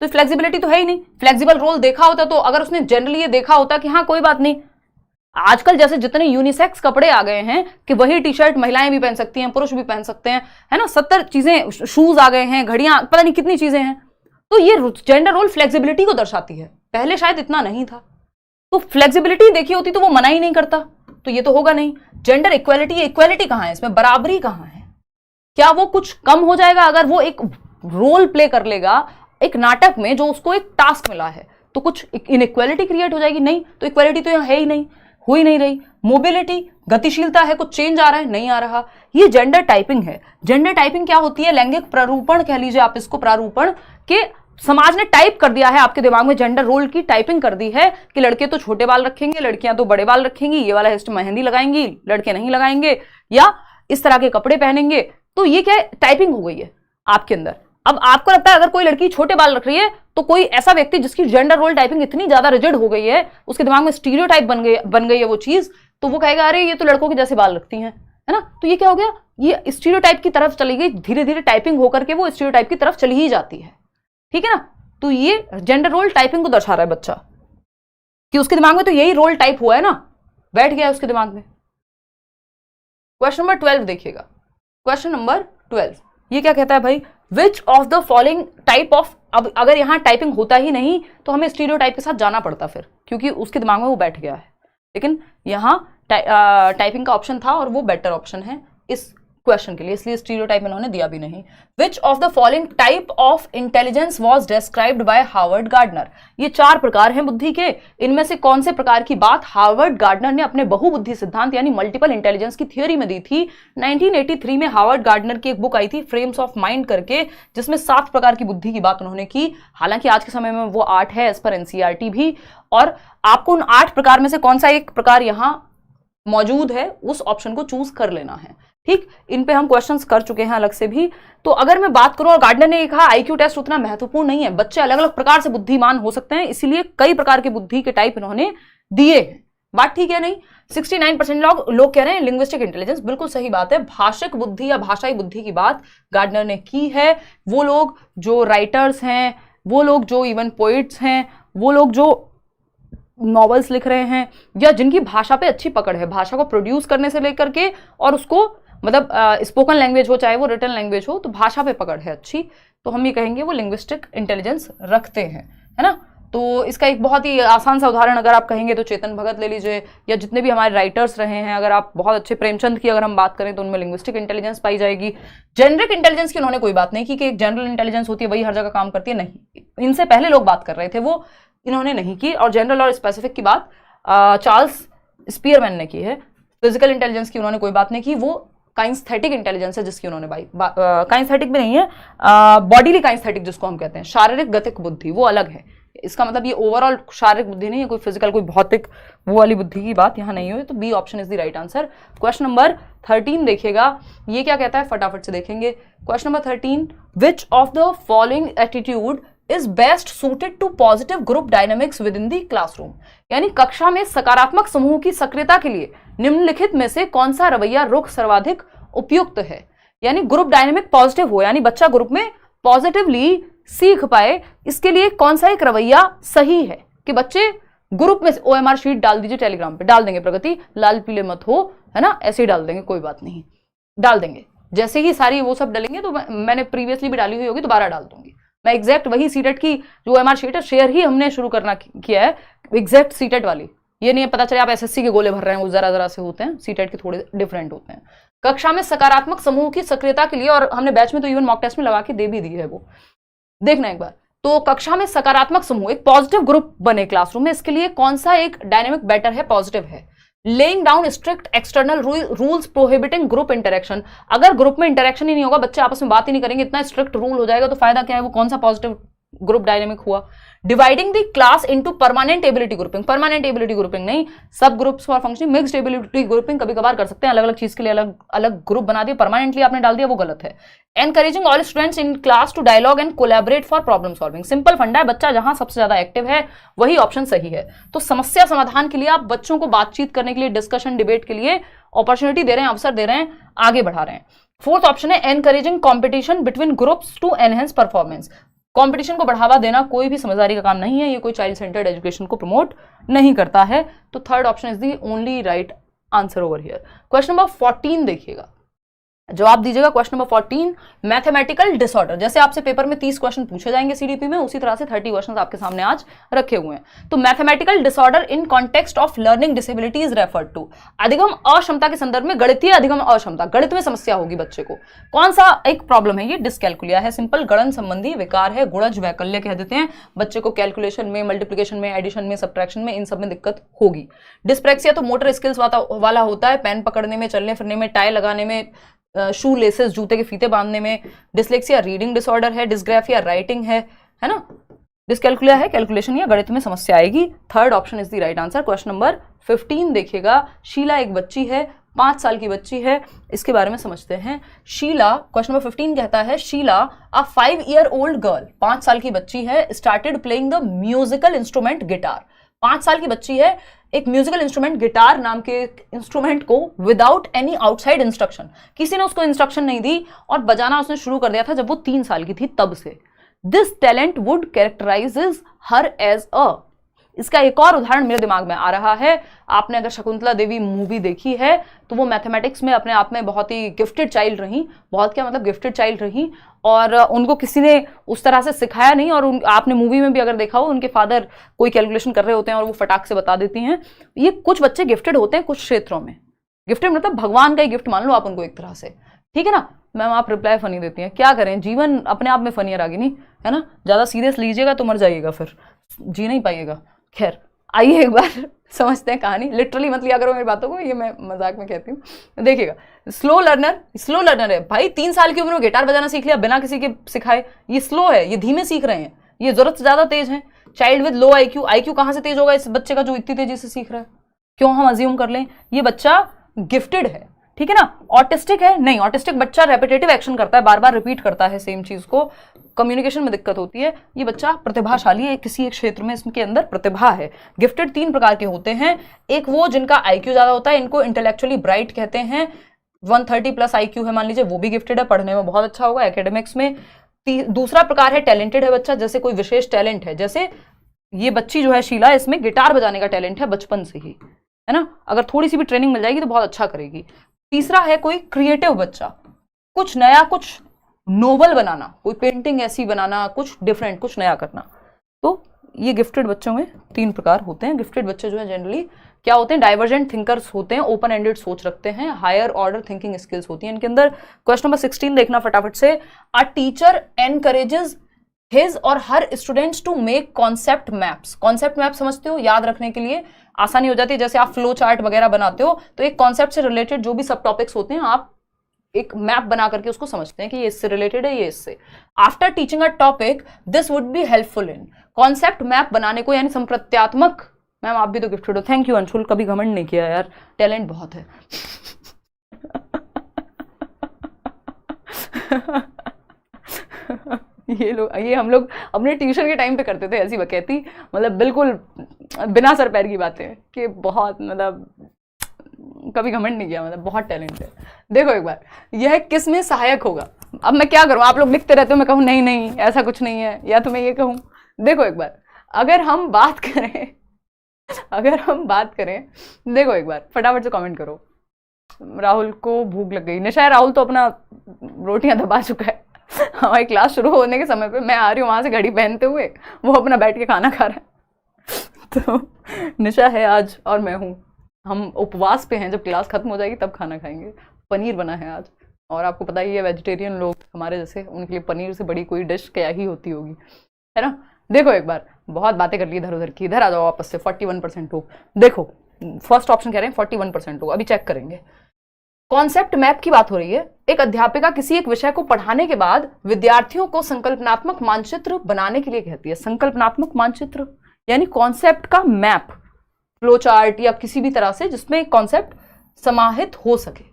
A: तो फ्लेक्सिबिलिटी तो है ही नहीं। फ्लेक्सिबल रोल देखा होता तो अगर उसने जनरली ये देखा होता कि हाँ कोई बात नहीं, आजकल जैसे जितने यूनिसेक्स कपड़े आ गए हैं कि वही टी शर्ट महिलाएं भी पहन सकती हैं, पुरुष भी पहन सकते हैं, है ना, 70 चीजें, शूज आ गए हैं, घड़ियां, पता नहीं कितनी चीजें हैं। तो ये जेंडर रोल फ्लेक्सिबिलिटी को दर्शाती है। पहले शायद इतना नहीं था, तो फ्लेक्सिबिलिटी देखी होती तो वो मना ही नहीं करता, तो ये तो होगा नहीं। जेंडर इक्वालिटी, इक्वालिटी कहां है इसमें? बराबरी कहां है? क्या वो कुछ कम हो जाएगा अगर वो एक रोल प्ले कर लेगा एक नाटक में जो उसको एक टास्क मिला है, तो कुछ इनइक्वालिटी क्रिएट हो जाएगी? नहीं, तो इक्वालिटी तो यहां है ही नहीं, हो ही नहीं रही। मोबिलिटी, गतिशीलता है, कुछ चेंज आ रहा है? नहीं आ रहा। ये जेंडर टाइपिंग है। जेंडर टाइपिंग क्या होती है? लैंगिक प्रारूपण कह लीजिए आप इसको, प्रारूपण के समाज ने टाइप कर दिया है आपके दिमाग में, जेंडर रोल की टाइपिंग कर दी है कि लड़के तो छोटे बाल रखेंगे, लड़कियां तो बड़े बाल रखेंगी, ये वाला हेस्ट मेहंदी लगाएंगी, लड़के नहीं लगाएंगे, या इस तरह के कपड़े पहनेंगे। तो ये क्या है? टाइपिंग हो गई है आपके अंदर। अब आपको लगता है अगर कोई लड़की छोटे बाल रख रही है तो कोई ऐसा व्यक्ति जिसकी जेंडर रोल टाइपिंग इतनी ज्यादा रिजिड हो गई है, उसके दिमाग में स्टीरियोटाइप बन गई है वो चीज, तो वो कहेगा अरे ये तो लड़कों के जैसे बाल रखती हैं, है ना। तो ये क्या हो गया? ये स्टीरियोटाइप की तरफ चली गई, धीरे धीरे टाइपिंग होकर के वो स्टीरियोटाइप की तरफ चली ही जाती है, ठीक है ना। तो ये जेंडर रोल टाइपिंग को दर्शा रहा है बच्चा, कि उसके दिमाग में तो यही रोल टाइप हुआ है ना, बैठ गया है उसके दिमाग में। क्वेश्चन नंबर 12 देखिएगा। क्वेश्चन नंबर 12 ये क्या कहता है भाई? विच of the following type of, अब अगर यहां टाइपिंग होता ही नहीं तो हमें स्टीरियोटाइप के साथ जाना पड़ता फिर, क्योंकि उसके दिमाग में वो बैठ गया है, लेकिन यहां टाइपिंग का ऑप्शन था और वो बेटर ऑप्शन है इस क्वेश्चन के लिए, इसलिए स्टीरियोटाइप इन्होंने दिया भी नहीं। विच of the following type of intelligence was described bye Harvard gardener. ये 4 प्रकार हैं बुद्धि के, इनमें से कौन से प्रकार की बात हार्वर्ड गार्डनर ने अपने बहुबुद्धि सिद्धांत यानी मल्टीपल इंटेलिजेंस की थ्योरी में दी थी? 1983 में हार्वर्ड गार्डनर की एक बुक आई थी फ्रेम्स ऑफ माइंड करके, जिसमें 7 प्रकार की बुद्धि की बात उन्होंने की। हालांकि आज के समय में वो 8 है एज पर एनसीईआरटी भी, और आपको उन 8 प्रकार में से कौन सा एक प्रकार यहां मौजूद है उस ऑप्शन को चूज कर लेना है, ठीक। इन पे हम क्वेश्चंस कर चुके हैं अलग से भी। तो अगर मैं बात करूं, और गार्डनर ने कहा आईक्यू टेस्ट उतना महत्वपूर्ण नहीं है, बच्चे अलग अलग प्रकार से बुद्धिमान हो सकते हैं, इसीलिए कई प्रकार के बुद्धि के टाइप इन्होंने दिए हैं। बात ठीक है नहीं? 69% लोग कह रहे हैं लिंग्विस्टिक इंटेलिजेंस, बिल्कुल सही बात है। भाषिक बुद्धि या भाषाई बुद्धि की बात गार्डनर ने की है। वो लोग जो राइटर्स हैं, वो लोग जो इवन पोइट्स हैं, वो लोग जो नॉवेल्स लिख रहे हैं, या जिनकी भाषा पे अच्छी पकड़ है, भाषा को प्रोड्यूस करने से लेकर के और उसको मतलब स्पोकन लैंग्वेज हो चाहे वो रिटन लैंग्वेज हो, तो भाषा पे पकड़ है अच्छी, तो हम ये कहेंगे वो लिंग्विस्टिक इंटेलिजेंस रखते हैं, है ना। तो इसका एक बहुत ही आसान सा उदाहरण अगर आप कहेंगे तो चेतन भगत ले लीजिए, या जितने भी हमारे राइटर्स रहे हैं, अगर आप बहुत अच्छे प्रेमचंद की अगर हम बात करें तो उनमें लिंग्विस्टिक इंटेलिजेंस पाई जाएगी। जेनरिक इंटेलिजेंस की उन्होंने कोई बात नहीं की कि एक जनरल इंटेलिजेंस होती है वही हर जगह काम करती है, नहीं, इनसे पहले लोग बात कर रहे थे, वो इन्होंने नहीं की। और जनरल और स्पेसिफिक की बात चार्ल्स स्पीयरमैन ने की है। फिजिकल इंटेलिजेंस की उन्होंने कोई बात नहीं की, वो काइंस्थेटिक इंटेलिजेंस है जिसकी उन्होंने काइंस्थेटिक भी नहीं है, बॉडीली काइंस्थेटिक जिसको हम कहते हैं, शारीरिक गतिक बुद्धि, वो अलग है। इसका मतलब ये ओवरऑल शारीरिक बुद्धि नहीं है, कोई फिजिकल कोई भौतिक वो वाली बुद्धि की बात यहाँ नहीं हुई। तो B option is the right answer. Question number 13 देखिएगा, ये क्या कहता है फटाफट से देखेंगे। Question number 13, which of the following attitude is best suited to positive group dynamics with in the classroom. यानी कक्षा में सकारात्मक समूह की सक्रियता के लिए निम्नलिखित में से कौन सा रवैया रुख सर्वाधिक उपयुक्त है। यानी ग्रुप डायनामिक पॉजिटिव हो, यानी बच्चा ग्रुप में पॉजिटिवली सीख पाए, इसके लिए कौन सा एक रवैया सही है कि बच्चे ग्रुप में। OMR शीट डाल दीजिए, टेलीग्राम पे डाल देंगे, प्रगति लाल पीले मत हो, है ना, ऐसे ही डाल देंगे, कोई बात नहीं, डाल देंगे। जैसे ही सारी वो सब डालेंगे तो मैंने प्रीवियसली भी डाली हुई होगी, दोबारा डाल दूंगी मैं। एग्जैक्ट वही सीटेट की जो OMR शीट है, शेयर ही हमने शुरू करना किया है, एग्जैक्ट सीटेट वाली। ये नहीं है पता चले आप SSC के गोले भर रहे हैं, वो जरा जरा से होते हैं, सीटेट के थोड़े डिफरेंट होते हैं। कक्षा में सकारात्मक समूह की सक्रियता के लिए, और हमने बैच में तो इवन मॉक टेस्ट में लगा के दे भी दी है, वो देखना एक बार। तो कक्षा में सकारात्मक समूह, एक पॉजिटिव ग्रुप बने क्लासरूम में, इसके लिए कौन सा एक डायनेमिक बेटर है, पॉजिटिव है। Laying down strict external rules prohibiting group interaction, अगर ग्रुप में इंटरेक्शन ही नहीं होगा, बच्चे आपस में बात ही नहीं करेंगे, इतना स्ट्रिक्ट रूल हो जाएगा तो फायदा क्या है, वो कौन सा पॉजिटिव ग्रुप डायनेमिक हुआ। Dividing the class into permanent ability grouping, permanent ability grouping नहीं, सब groups for functioning, mixed ability grouping कभी कभार कर सकते हैं, अलग अलग चीज के लिए अलग अलग ग्रुप बना दिया, परमानेंटली आपने डाल दिया, वो गलत है। Encouraging all students in class to dialogue and collaborate for problem solving, simple फंडा है, बच्चा जहां सबसे ज्यादा एक्टिव है वही ऑप्शन सही है। तो समस्या समाधान के लिए आप बच्चों को बातचीत करने के लिए, डिस्कशन डिबेट के लिए अपॉर्चुनिटी दे रहे हैं, अवसर दे रहे हैं, आगे बढ़ा रहे हैं। फोर्थ ऑप्शन है encouraging competition between groups to enhance performance, competition को बढ़ावा देना कोई भी समझदारी का काम नहीं है, ये कोई चाइल्ड सेंटर्ड एजुकेशन को प्रमोट नहीं करता है। तो third option is the only right answer over here. Question number 14 देखिएगा, जवाब दीजिएगा। Question number 14, mathematical disorder. जैसे आपसे पेपर में 30 क्वेश्चन पूछे जाएंगे सीडीपी में, उसी तरह से 30 क्वेश्चन आपके सामने आज रखे हुए हैं। तो mathematical disorder in context of learning disability is referred to, अधिगम अक्षमता के संदर्भ में गणितीय अधिगम अक्षमता, गणित में समस्या होगी बच्चे को, कौन सा एक प्रॉब्लम है, ये डिसकैलकुलिया है, सिंपल गणन संबंधी विकार है, गुणज वैकल्य कह देते हैं, बच्चे को कैलकुलेशन में, मल्टीप्लिकेशन में, एडिशन में, सब्ट्रैक्शन में, इन सब में दिक्कत होगी। डिस्प्रेक्सिया तो मोटर स्किल्स वाला होता है, पेन पकड़ने में, चलने फिरने में, टाई लगाने में, शू लेसेस जूते के फीते बांधने में। डिसलेक्सिया रीडिंग डिसऑर्डर है, डिस्ग्राफिया राइटिंग है ना। डिसकैलकुलिया है कैलकुलेशन या गणित में समस्या आएगी। Third option is the right answer. Question number 15 देखिएगा, शीला एक बच्ची है, 5 साल की बच्ची है, इसके बारे में समझते हैं। शीला, क्वेश्चन नंबर 15 कहता है, शीला अ 5-year-old गर्ल, 5 साल की बच्ची है, started playing the musical instrument guitar, 5 साल की बच्ची है, एक म्यूजिकल इंस्ट्रूमेंट गिटार नाम के इंस्ट्रूमेंट को विदाउट एनी आउटसाइड इंस्ट्रक्शन, किसी ने उसको इंस्ट्रक्शन नहीं दी और बजाना उसने शुरू कर दिया था जब वो 3 साल की थी तब से। This talent would characterises her age a, इसका एक और उदाहरण मेरे दिमाग में आ रहा है। आपने अगर शकुंतला देवी मूवी देखी है तो वो मैथमेटिक्स में अपने आप में बहुत ही गिफ्टेड चाइल्ड रही, बहुत क्या मतलब गिफ्टेड चाइल्ड रही, और उनको किसी ने उस तरह से सिखाया नहीं, और आपने मूवी में भी अगर देखा हो उनके फादर कोई कैलकुलेशन कर रहे होते हैं और वो फटाक से बता देती हैं। ये कुछ बच्चे गिफ्टेड होते हैं कुछ क्षेत्रों में, गिफ्टेड मतलब भगवान का ही गिफ्ट मान लो आप उनको एक तरह से, ठीक है ना। मैम आप रिप्लाई फनी देती हैं, क्या करें, जीवन अपने आप में फनी है रागिनी, है ना, ज्यादा सीरियस लीजिएगा तो मर जाइएगा, फिर जी नहीं पाइएगा। खैर आइए एक बार समझते हैं कहानी, लिटरली मत लिया करो मेरी बातों को, ये मैं मजाक में कहती हूँ। देखिएगा, स्लो लर्नर है भाई, 3 साल की उम्र में गिटार बजाना सीख लिया बिना किसी के सिखाए, ये स्लो है, ये धीमे सीख रहे हैं, ये जरूरत से ज्यादा तेज है। चाइल्ड विद लो आईक्यू कहां से तेज होगा इस बच्चे का जो इतनी तेजी से सीख रहा है, क्यों हम अज्यूम कर लें ये बच्चा गिफ्टेड है, ठीक है ना। ऑटिस्टिक है नहीं, ऑटिस्टिक बच्चा रेपिटेटिव एक्शन करता है, बार बार रिपीट करता है सेम चीज को, कम्युनिकेशन में दिक्कत होती है। ये बच्चा प्रतिभाशाली है, किसी एक क्षेत्र में इसके अंदर प्रतिभा है। गिफ्टेड 3 प्रकार के होते हैं, एक वो जिनका आईक्यू ज्यादा होता है, इनको इंटेलेक्चुअली ब्राइट कहते हैं, 130+ आईक्यू है मान लीजिए, वो भी गिफ्टेड है, पढ़ने में बहुत अच्छा होगा एकेडमिक्स में। दूसरा प्रकार है टैलेंटेड है बच्चा, जैसे कोई विशेष टैलेंट है, जैसे ये बच्ची जो है शीला, इसमें गिटार बजाने का टैलेंट है बचपन से ही, है ना, अगर थोड़ी सी भी ट्रेनिंग मिल जाएगी तो बहुत अच्छा करेगी। तीसरा है कोई क्रिएटिव बच्चा, कुछ नया, कुछ नोबल बनाना, कोई पेंटिंग ऐसी बनाना, कुछ डिफरेंट, कुछ नया करना। तो ये गिफ्टेड बच्चों में 3 प्रकार होते हैं। गिफ्टेड बच्चे जो है जनरली क्या होते हैं, डाइवर्जेंट थिंकर्स होते हैं, ओपन एंडेड सोच रखते हैं, हायर ऑर्डर थिंकिंग स्किल्स होती हैं इनके अंदर। क्वेश्चन नंबर 16 देखना फटाफट से, a teacher encourages his or her students to make concept maps. Concept map समझते हो, याद रखने के लिए आसानी हो जाती है, जैसे आप फ्लो चार्ट वगैरह बनाते हो तो एक कॉन्सेप्ट से रिलेटेड जो भी सब टॉपिक्स होते हैं आप एक मैप बना करके उसको समझते हैं कि ये इससे रिलेटेड है, ये इससे। After teaching a topic this would be helpful in, concept map बनाने को यानी संप्रत्यात्मक। मैम आप भी तो गिफ्टेड हो, थैंक यू अंशुल, कभी घमंड नहीं किया यार, टैलेंट बहुत है। ये हम लोग अपने ट्यूशन के टाइम पे करते थे ऐसी बकैती, मतलब बिल्कुल बिना सर पैर की बातें, कि बहुत मतलब कभी घमंड नहीं किया, मतलब बहुत टैलेंट है। देखो एक बार, यह किस में सहायक होगा। अब मैं क्या करूं, आप लोग लिखते रहते हो, मैं कहूं नहीं नहीं ऐसा कुछ नहीं है, या तो मैं ये कहूं। देखो एक बार, अगर हम बात करें देखो एक बार फटाफट से कमेंट करो। राहुल को भूख लग गई, निशा राहुल तो अपना रोटियां दबा चुका है। हमारी क्लास शुरू होने के समय पे मैं आ रही हूँ वहां से घड़ी पहनते हुए, वो अपना बैठ के खाना खा रहा है। तो निशा है आज और मैं हूँ, हम उपवास पे हैं, जब क्लास खत्म हो जाएगी तब खाना खाएंगे। पनीर बना है आज, और आपको पता ही है वेजिटेरियन लोग हमारे जैसे, उनके लिए पनीर से बड़ी कोई डिश क्या ही होती होगी, है ना। देखो एक बार, बहुत बातें कर ली इधर उधर की, इधर आ जाओ वापस से, 41% हो। देखो फर्स्ट ऑप्शन कह रहे हैं 41% लोग, अभी चेक करेंगे। कॉन्सेप्ट मैप की बात हो रही है। एक अध्यापिका किसी एक विषय को पढ़ाने के बाद विद्यार्थियों को संकल्पनात्मक मानचित्र बनाने के लिए कहती है। संकल्पनात्मक मानचित्र यानी कॉन्सेप्ट का मैप, फ्लो चार्ट या किसी भी तरह से जिसमें कॉन्सेप्ट समाहित हो सके।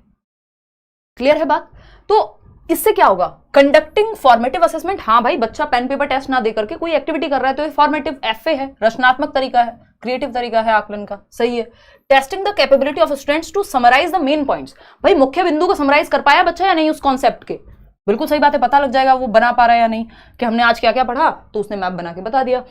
A: क्लियर है बात? तो इससे क्या होगा? Conducting formative assessment. हाँ भाई, बच्चा पेन पेपर टेस्ट ना दे करके कोई एक्टिविटी कर रहा है तो ये फॉर्मेटिव एफए है, रचनात्मक तरीका है, क्रिएटिव तरीका है आकलन का, सही है। Testing the capability of students to summarise the main points. भाई मुख्य बिंदु को समराइज कर पाया बच्चा या नहीं उस कॉन्सेप्ट के? बिल्कुल सही बात है, पता लग जाएगा वो बना पा रहा है या नहीं, कि हमने आज क्या क्या पढ़ा तो उसने मैप बना के बता दिया।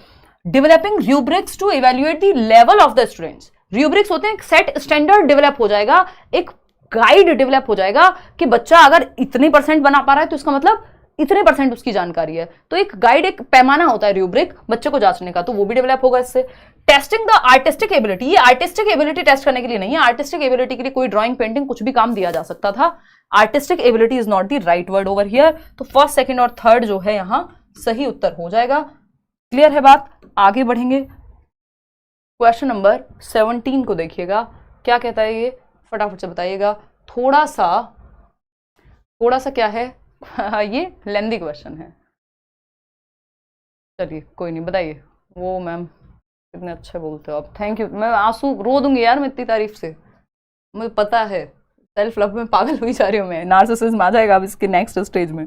A: Developing rubrics to evaluate the level of the students. Rubrics होते हैं एक सेट स्टैंडर्ड डेवलप हो जाएगा, एक गाइड डेवलप हो जाएगा कि बच्चा अगर इतने % बना पा रहा है तो इसका मतलब इतने % उसकी जानकारी है। तो एक गाइड, एक पैमाना होता है रूब्रिक बच्चे को जांचने का, तो वो भी डेवलप होगा इससे। Testing the artistic ability. ये आर्टिस्टिक एबिलिटी टेस्ट करने के लिए नहीं है, आर्टिस्टिक एबिलिटी के लिए कोई ड्राइंग, पेंटिंग कुछ भी काम दिया जा सकता था। Artistic ability is not the right word over here. तो फर्स्ट, सेकंड और थर्ड जो है यहां सही उत्तर हो जाएगा। क्लियर है बात? आगे बढ़ेंगे। क्वेश्चन नंबर 17 को देखिएगा, क्या कहता है ये, फटाफट से बताइएगा। थोड़ा सा क्या है ये लेंदी क्वेश्चन है, चलिए कोई नहीं, बताइए। वो मैम कितने अच्छे बोलते हो आप, थैंक यू। मैं आंसू रो दूंगी यार मैं इतनी तारीफ से, मुझे पता है। सेल्फ लव में पागल हुई जा रही हूँ मैं, नार्सिसिज्म आ जाएगा अब इसके नेक्स्ट स्टेज में।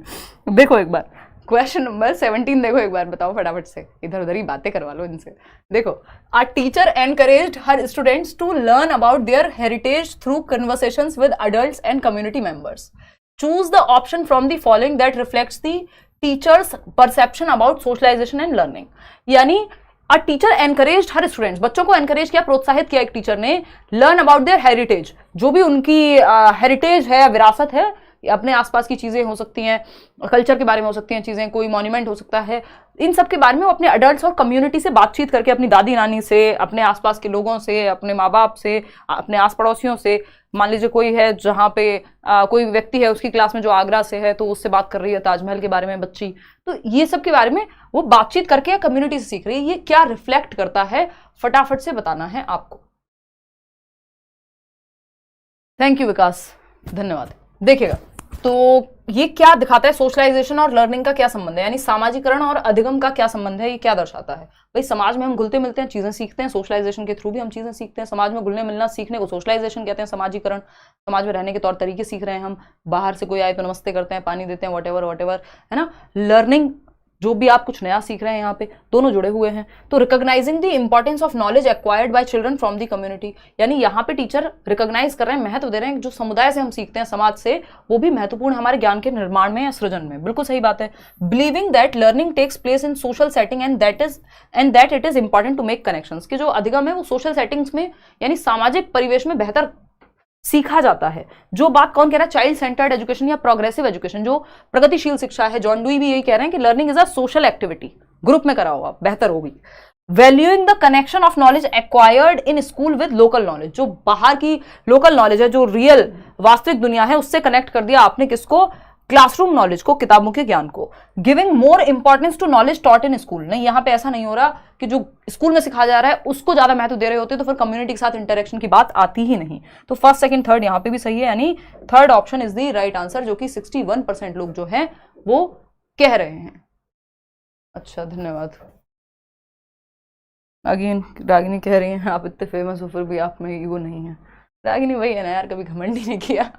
A: देखो एक बार क्वेश्चन नंबर 17 देखो एक बार, बताओ फटाफट से, इधर उधर ही बातें करवा लो इनसे। देखो, a teacher encouraged her students to learn about their heritage through conversations with adults and community members. Choose the option from the following that reflects the teacher's perception about socialisation and learning. यानी a teacher encouraged her students, बच्चों को encourage किया, प्रोत्साहित किया एक teacher ने, learn about their heritage, जो भी उनकी हेरिटेज है, विरासत है, अपने आसपास की चीजें हो सकती हैं, कल्चर के बारे में हो सकती हैं चीजें, कोई मॉन्यूमेंट हो सकता है, इन सब के बारे में वो अपने अडल्ट्स और कम्युनिटी से बातचीत करके, अपनी दादी नानी से, अपने आसपास के लोगों से, अपने माँ बाप से, अपने आस पड़ोसियों से, मान लीजिए कोई है जहाँ पे कोई व्यक्ति है उसकी क्लास में जो आगरा से है तो उससे बात कर रही है ताजमहल के बारे में बच्ची, तो ये सब के बारे में वो बातचीत करके कम्युनिटी से सीख रही है। ये क्या रिफ्लेक्ट करता है, फटाफट से बताना है आपको। थैंक यू विकास, धन्यवाद। देखिएगा, तो ये क्या दिखाता है, सोशलाइजेशन और लर्निंग का क्या संबंध है, यानी सामाजिकरण और अधिगम का क्या संबंध है, ये क्या दर्शाता है। भाई समाज में हम घुलते मिलते हैं, चीजें सीखते हैं, सोशलाइजेशन के थ्रू भी हम चीजें सीखते हैं। समाज में घुलने मिलना सीखने को सोशलाइजेशन कहते हैं, समाजीकरण, समाज में रहने के तौर तरीके सीख रहे हैं हम, बाहर से कोई आए तो नमस्ते करते हैं, पानी देते हैं, वॉटेवर है ना। लर्निंग, जो भी आप कुछ नया सीख रहे हैं, यहाँ पे दोनों जुड़े हुए हैं। तो recognising the importance of knowledge acquired by children from the community, यानी यहाँ पे टीचर रिकॉग्नाइज कर रहे हैं, महत्व दे रहे हैं, जो समुदाय से हम सीखते हैं, समाज से, वो भी महत्वपूर्ण हमारे ज्ञान के निर्माण में या सृजन में। बिल्कुल सही बात है। Believing that learning takes place in social setting and that it is important to make connections, कि जो अधिगम है वो सोशल सेटिंग्स में यानी सामाजिक परिवेश में बेहतर सीखा जाता है। जो बात कौन कह रहा है, चाइल्ड सेंटर्ड एजुकेशन या प्रोग्रेसिव एजुकेशन, जो प्रगतिशील शिक्षा है, जॉन डुई भी यही कह रहे हैं कि learning is a social activity, group में करा होगा बेहतर होगी। Valuing the connection of knowledge acquired in school with local knowledge, जो बाहर की लोकल नॉलेज है, जो रियल वास्तविक दुनिया है, उससे कनेक्ट कर दिया आपने किसको, क्लासरूम नॉलेज को, किताबों के ज्ञान को। Giving more importance to knowledge taught in school, नहीं यहाँ पे ऐसा नहीं हो रहा कि जो स्कूल में सिखाया जा रहा है उसको ज्यादा महत्व दे रहे होते तो फिर कम्युनिटी के साथ इंटरेक्शन की बात आती ही नहीं। तो फर्स्ट, सेकंड, थर्ड यहाँ पे भी सही है, यानी third option is the right answer, जो कि 61% लोग जो है वो कह रहे हैं। अच्छा, धन्यवाद। अगेन रागिनी कह रही हैं आप इतने फेमस हो फिर भी आप में ईगो नहीं है। रागिनी वही है ना यार, कभी घमंड ही नहीं किया।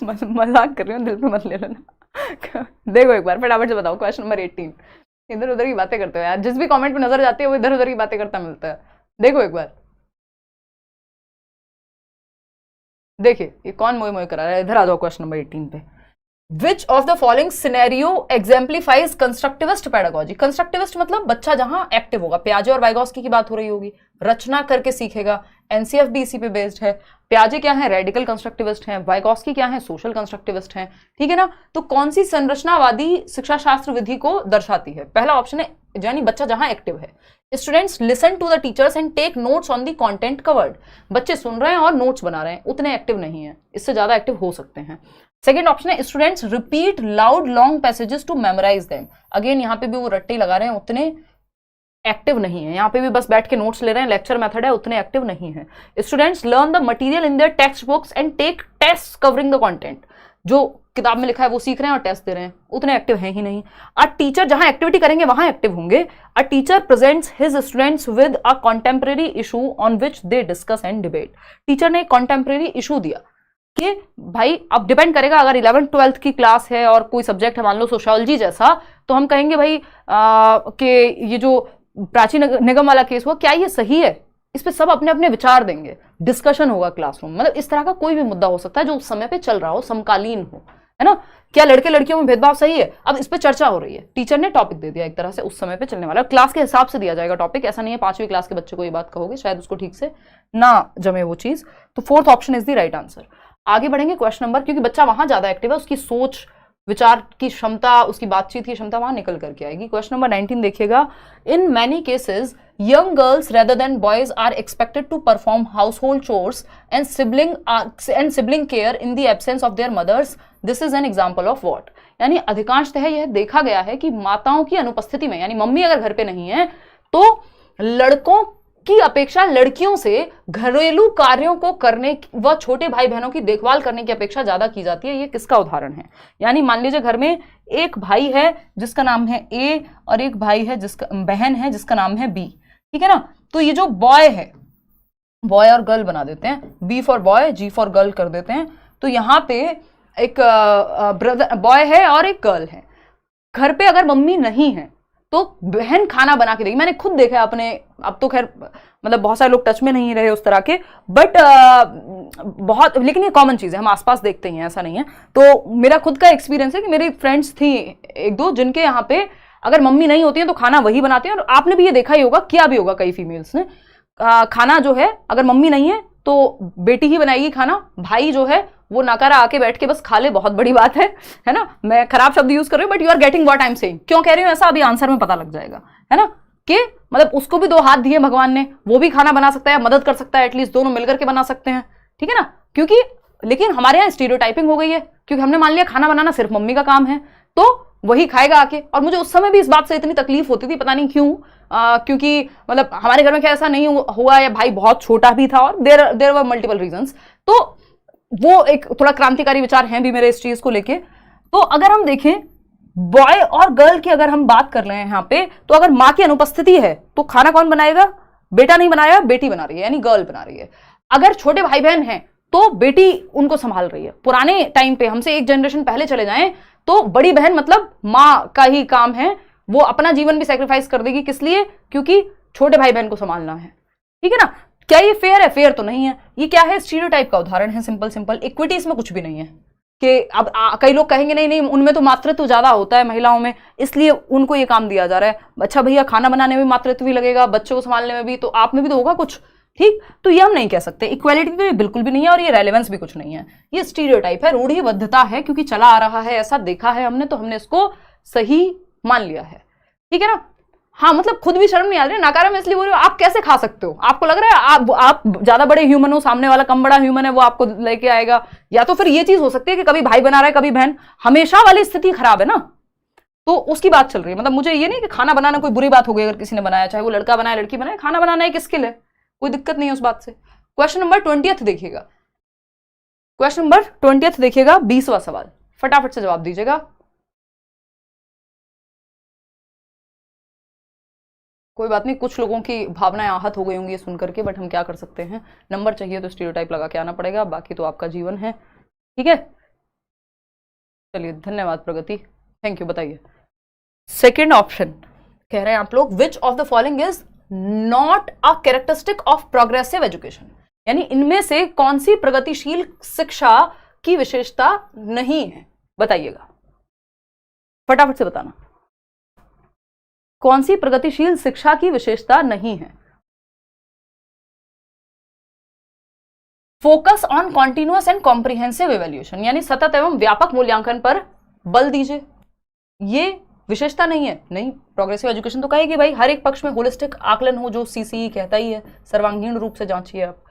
A: मजाक कर रही हूँ, दिल पे मत ले लेना। देखो एक बार फटाफट से बताओ, क्वेश्चन नंबर 18। इधर उधर की बातें करते हो यार, जिस भी कमेंट पे नजर जाती है वो इधर उधर की बातें करता मिलता है। देखो एक बार, देखिए ये कौन मोए मोए करा रहा है। इधर आ जाओ क्वेश्चन नंबर 18 पे। Which of the following scenario exemplifies constructivist pedagogy. Constructivist मतलब बच्चा जहां एक्टिव होगा, पियाजे और वाइगोस्की की बात हो रही होगी, रचना करके सीखेगा। एनसीएफ भी इसी पे बेस्ड है। पियाजे क्या है, रेडिकल कंस्ट्रक्टिविस्ट हैं, वाइगोस्की क्या है, सोशल कंस्ट्रक्टिविस्ट हैं, ठीक है ना। तो कौन सी संरचनावादी शिक्षा शास्त्र विधि को दर्शाती है? पहला ऑप्शन है, यानी बच्चा जहां एक्टिव है। Students listen to the teachers and take notes on the content covered, बच्चे सुन रहे हैं और नोट्स बना रहे हैं, उतने एक्टिव नहीं है, इससे ज्यादा एक्टिव हो सकते हैं। सेकेंड ऑप्शन है, students repeat loud long passages to memorise them, again यहाँ पे भी वो रट्टे लगा रहे हैं, उतने एक्टिव नहीं है, यहाँ पे भी बस बैठ के नोट्स ले रहे हैं, लेक्चर मेथड है, उतने एक्टिव नहीं है। Students learn the material in their textbooks and take test covering the content, जो किताब में लिखा है वो सीख रहे हैं और टेस्ट दे रहे हैं, उतने एक्टिव हैं ही नहीं। अ टीचर जहां एक्टिविटी करेंगे वहां एक्टिव होंगे। A teacher presents his students with a contemporary issue on which they discuss and debate. Teacher ने एक कॉन्टेम्परेरी इशू दिया कि भाई अब डिपेंड करेगा, अगर 11th 12th की क्लास है और कोई सब्जेक्ट है मान लो सोशियोलॉजी जैसा, तो हम कहेंगे भाई कि ये जो प्राची निगम वाला केस हुआ, क्या ये सही है, इस पे सब अपने अपने विचार देंगे, डिस्कशन होगा क्लासरूम। मतलब इस तरह का कोई भी मुद्दा हो सकता है जो उस समय पे चल रहा हो, समकालीन हो, है ना। क्या लड़के लड़कियों में भेदभाव सही है, अब इस पे चर्चा हो रही है, टीचर ने टॉपिक दे दिया एक तरह से उस समय पे चलने वाला, क्लास के हिसाब से दिया जाएगा टॉपिक, ऐसा नहीं है 5वीं क्लास के बच्चे को ये बात कहोगे शायद उसको ठीक से ना जमे वो चीज। तो 4th option is the right answer. आगे बढ़ेंगे क्वेश्चन नंबर, क्योंकि बच्चा वहां ज्यादा एक्टिव है, उसकी सोच विचार की क्षमता, उसकी बातचीत की क्षमता वहां निकल करके आएगी। क्वेश्चन नंबर 19 देखिएगा। In many cases young girls rather than boys are expected to perform household chores and sibling care in the absence of their mothers. This is an example of what? यानी अधिकांशतः यह देखा गया है कि माताओं की अनुपस्थिति में, यानी मम्मी अगर घर पे नहीं है, तो लड़कों की अपेक्षा लड़कियों से घरेलू कार्यों को करने व छोटे भाई बहनों की देखभाल करने की अपेक्षा ज्यादा की जाती है। ये किसका उदाहरण है? यानी मान लीजिए घर में एक भाई है जिसका नाम है ए और एक भाई है जिसका बहन है जिसका नाम है बी, ठीक है ना। तो ये जो बॉय है, बॉय और गर्ल बना देते हैं, B for boy G for girl कर देते हैं। तो यहाँ पे एक ब्रदर बॉय है और एक गर्ल है। घर पे अगर मम्मी नहीं है तो बहन खाना बना के देगी। मैंने खुद देखा है अपने, अब तो खैर मतलब बहुत सारे लोग टच में नहीं रहे उस तरह के, बट बहुत, लेकिन ये कॉमन चीज है, हम आसपास देखते हैं, ऐसा नहीं है। तो मेरा खुद का एक्सपीरियंस है कि मेरी फ्रेंड्स थी एक दो जिनके यहाँ पे अगर मम्मी नहीं होती है तो खाना वही बनाते हैं। और आपने भी ये देखा ही होगा, किया भी होगा कई फीमेल्स ने, खाना जो है अगर मम्मी नहीं है तो बेटी ही बनाएगी खाना, भाई जो है वो नकारा आके बैठ के बस खा ले, बहुत बड़ी बात है ना। मैं खराब शब्द यूज कर रही हूँ but you are getting what I am saying. क्यों कह रही हूँ ऐसा, अभी आंसर में पता लग जाएगा, है ना। कि मतलब उसको भी 2 हाथ दिए भगवान ने, वो भी खाना बना सकता है, मदद कर सकता है, एटलीस्ट दोनों मिलकर के बना सकते हैं, ठीक है ना। क्योंकि लेकिन हमारे यहाँ स्टीरियोटाइपिंग हो गई है, क्योंकि हमने मान लिया खाना बनाना सिर्फ मम्मी का काम है, तो वही खाएगा आके। और मुझे उस समय भी इस बात से इतनी तकलीफ होती थी, पता नहीं क्यों, क्योंकि मतलब हमारे घर में क्या ऐसा नहीं हुआ, या भाई बहुत छोटा भी था, और देयर वर मल्टीपल रीजंस। तो वो एक थोड़ा क्रांतिकारी विचार हैं भी मेरे इस चीज को लेके। तो अगर हम देखें बॉय और गर्ल की अगर हम बात कर रहे हैं यहाँ पे, तो अगर माँ की अनुपस्थिति है तो खाना कौन बनाएगा? बेटा नहीं बनाया, बेटी बना रही है, यानी गर्ल बना रही है। अगर छोटे भाई बहन हैं तो बेटी उनको संभाल रही है। पुराने टाइम पे, हमसे एक जनरेशन पहले चले जाएं तो बड़ी बहन मतलब माँ का ही काम है, वो अपना जीवन भी सैक्रिफाइस कर देगी, किस लिए? क्योंकि छोटे भाई बहन को संभालना है, ठीक है ना। क्या ये फेयर है? फेयर तो नहीं है। ये क्या है? स्टीरियोटाइप का उदाहरण है, सिंपल सिंपल। इक्विटी इसमें कुछ भी नहीं है कि अब कई लोग कहेंगे नहीं नहीं उनमें तो मातृत्व ज्यादा होता है महिलाओं में, इसलिए उनको ये काम दिया जा रहा है। अच्छा भैया, खाना बनाने में मातृत्व भी लगेगा, बच्चों को संभालने में भी, तो आप में भी तो होगा कुछ, ठीक। तो ये हम नहीं कह सकते, इक्वालिटी तो ये बिल्कुल भी नहीं है, और ये रेलेवेंस भी कुछ नहीं है। ये स्टीरियोटाइप है, रूढ़िबद्धता है, क्योंकि चला आ रहा है, ऐसा देखा है हमने, तो हमने इसको सही मान लिया है, ठीक है ना। हाँ, मतलब खुद भी शर्म नहीं आ रही, नकारा में इसलिए बोल रही हूँ, आप कैसे खा सकते हो? आपको लग रहा है आप ज्यादा बड़े ह्यूमन हो, सामने वाला कम बड़ा ह्यूमन है, वो आपको लेके आएगा। या तो फिर ये चीज हो सकती है कि कभी भाई बना रहा है कभी बहन, हमेशा वाली स्थिति खराब है ना, तो उसकी बात चल रही है। मतलब मुझे ये नहीं कि खाना बनाना कोई बुरी बात हो गई अगर किसी ने बनाया, चाहे वो लड़का बनाए लड़की बनाए, खाना बनाना एक स्किल है, कोई दिक्कत नहीं है उस बात से। क्वेश्चन नंबर 20 देखिएगा। क्वेश्चन नंबर 20 देखिएगा, 20वां सवाल, फटाफट से जवाब दीजिएगा। कोई बात नहीं, कुछ लोगों की भावनाएं आहत हो गई होंगी ये सुनकर के, बट हम क्या कर सकते हैं, नंबर चाहिए तो स्टीरियोटाइप लगा के आना पड़ेगा, बाकी तो आपका जीवन है, ठीक है। चलिए, धन्यवाद प्रगति, थैंक यू। बताइए, सेकेंड ऑप्शन कह रहे हैं आप लोग, विच of the following is not a characteristic of progressive education, यानी इनमें से कौन सी प्रगतिशील शिक्षा की विशेषता नहीं है? बताइएगा, फटाफट से बताना, कौन सी प्रगतिशील शिक्षा की विशेषता नहीं है? Focus on continuous and comprehensive evaluation, यानी सतत एवं व्यापक मूल्यांकन पर बल दीजिए, ये विशेषता नहीं है। नहीं, प्रोग्रेसिव एजुकेशन तो कहेगी भाई हर एक पक्ष में होलिस्टिक आकलन हो, जो सीसीई कहता ही है, सर्वांगीण रूप से जांचिए आप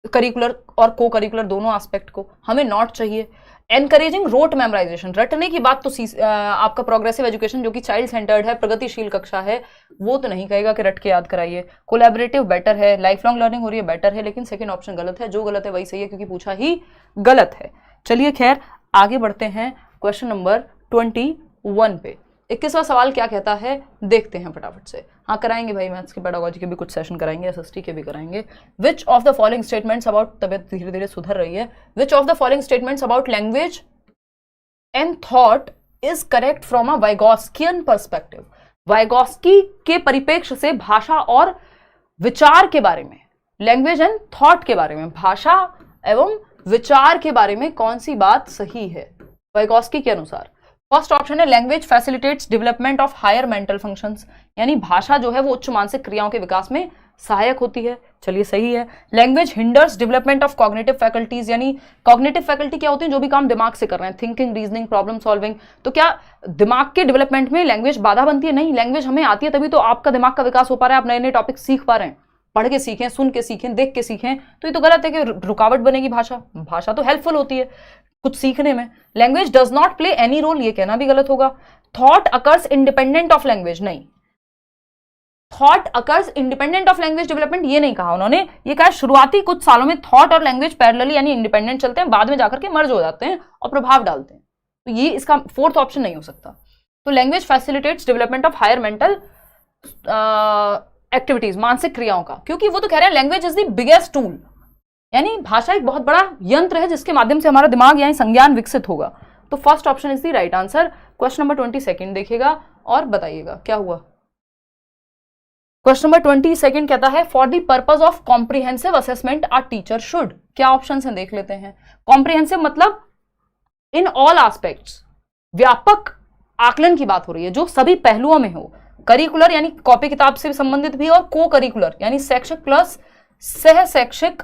A: करिकुलर और को करिकुलर दोनों एस्पेक्ट को। हमें नॉट चाहिए। एनकरेजिंग रोट मेमोराइजेशन, रटने की बात तो आपका प्रोग्रेसिव एजुकेशन जो कि चाइल्ड सेंटर्ड है, प्रगतिशील कक्षा है, वो तो नहीं कहेगा कि रट के याद कराइए। कोलैबोरेटिव बेटर है, लाइफ लॉन्ग लर्निंग हो रही है बेटर है, लेकिन सेकंड ऑप्शन गलत है, जो गलत है वही सही है क्योंकि पूछा ही गलत है। चलिए खैर आगे बढ़ते हैं क्वेश्चन नंबर 21 पे। 21वां सवाल क्या कहता है देखते हैं फटाफट से। हाँ कराएंगे भाई, मैथ्स के पेडागोजी के भी कुछ सेशन कराएंगे, एसएसटी के भी कराएंगे। Which of the following statements about, तबियत धीरे धीरे सुधर रही है, which of the following statements about language and thought is correct from a Vygotskian perspective. Vygotsky के परिप्रेक्ष्य से भाषा और विचार के बारे में, लैंग्वेज एंड थॉट के बारे में, भाषा एवं विचार के बारे में कौन सी बात सही है वाइगॉस्की के अनुसार। फर्स्ट ऑप्शन है language facilitates development of higher mental functions, यानी भाषा जो है वो उच्च मानसिक क्रियाओं के विकास में सहायक होती है, चलिए सही है। Language hinders development of cognitive faculties, यानी कॉग्निटिव फैकल्टी क्या होती है, जो भी काम दिमाग से कर रहे हैं, थिंकिंग, रीजनिंग, प्रॉब्लम सॉल्विंग, तो क्या दिमाग के डेवलपमेंट में लैंग्वेज बाधा बनती है? नहीं, लैंग्वेज हमें आती है तभी तो आपका दिमाग का विकास हो पा रहा है, आप नए नए टॉपिक सीख पा रहे हैं, पढ़ के सीखें, सुन के सीखें, देख के सीखें, तो ये तो गलत है कि रुकावट बनेगी भाषा। भाषा तो हेल्पफुल होती है कुछ सीखने में। Language does not play any role, ये कहना भी गलत होगा। Thought occurs independent of language, नहीं, thought occurs independent of language development ये नहीं कहा उन्होंने, ये कहा शुरुआती कुछ सालों में थॉट और लैंग्वेज पैरेलली यानी इंडिपेंडेंट चलते हैं, बाद में जाकर के मर्ज हो जाते हैं और प्रभाव डालते हैं, तो ये इसका फोर्थ ऑप्शन नहीं हो सकता। तो language facilitates development of higher mental activities, मानसिक क्रियाओं का, क्योंकि वो तो कह रहे हैं language is the biggest tool, यानी भाषा एक बहुत बड़ा यंत्र है जिसके माध्यम से हमारा दिमाग यानी संज्ञान विकसित होगा। तो first option is the right answer. Question number 22 देखिएगा और बताइएगा क्या हुआ। क्वेश्चन नंबर 22 कहता है for the purpose of comprehensive assessment a teacher should, क्या ऑप्शन है देख लेते हैं। कॉम्प्रिहेंसिव मतलब इन ऑल एस्पेक्ट्स, व्यापक आकलन की बात हो रही है जो सभी पहलुओं में हो, करिकुलर यानी कॉपी किताब से संबंधित भी और को करिकुलर यानी शैक्षिक प्लस सह शैक्षिक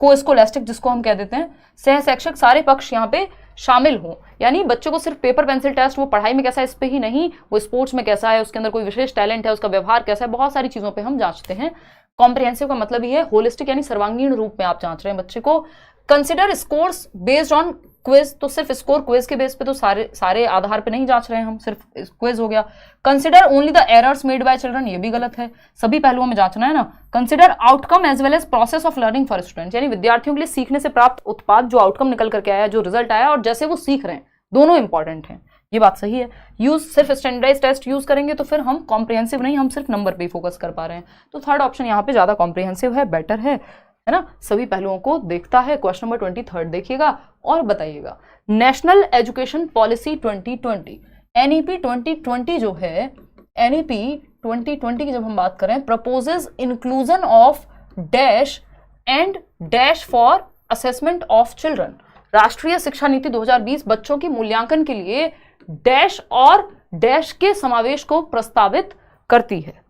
A: को स्कोलैस्टिक जिसको हम कह देते हैं, सह शैक्षिक सारे पक्ष यहाँ पे शामिल हों, यानी बच्चों को सिर्फ पेपर पेंसिल टेस्ट, वो पढ़ाई में कैसा है इस पे ही नहीं, वो स्पोर्ट्स में कैसा है, उसके अंदर कोई विशेष टैलेंट है, उसका व्यवहार कैसा है, बहुत सारी चीजों पे हम जांचते हैं। कॉम्प्रिहेंसिव का मतलब ये है होलिस्टिक यानी सर्वांगीण रूप में आप जांच रहे हैं बच्चे को। Consider scores based on quiz, तो सिर्फ स्कोर क्विज के बेस पे तो सारे आधार पे नहीं जांच रहे हैं हम, सिर्फ क्विज हो गया। Consider only the errors made by children, ये भी गलत है, सभी पहलुओं में जांचना है ना। Consider outcome as well as process of learning for students, यानी विद्यार्थियों के लिए सीखने से प्राप्त उत्पाद, जो आउटकम निकल करके आया, जो रिजल्ट आया और जैसे वो सीख रहे हैं, दोनों इंपॉर्टेंट हैं, ये बात सही है। यूज सिर्फ स्टैंडर्डाइज टेस्ट यूज करेंगे तो फिर हम कॉम्प्रिहेंसिव नहीं, हम सिर्फ नंबर पे फोकस कर पा रहे हैं, तो थर्ड ऑप्शन यहाँ पे ज्यादा कॉम्प्रिहेंसिव है, बेटर है ना, सभी पहलुओं को देखता है। क्वेश्चन नंबर 23 देखिएगा और बताइएगा। नेशनल एजुकेशन पॉलिसी 2020, एनईपी 2020 जो है, एनईपी 2020 की जब हम बात करें, proposes inclusion of dash and dash for assessment of children, राष्ट्रीय शिक्षा नीति 2020 बच्चों की मूल्यांकन के लिए डैश और डैश के समावेश को प्रस्तावित करती है।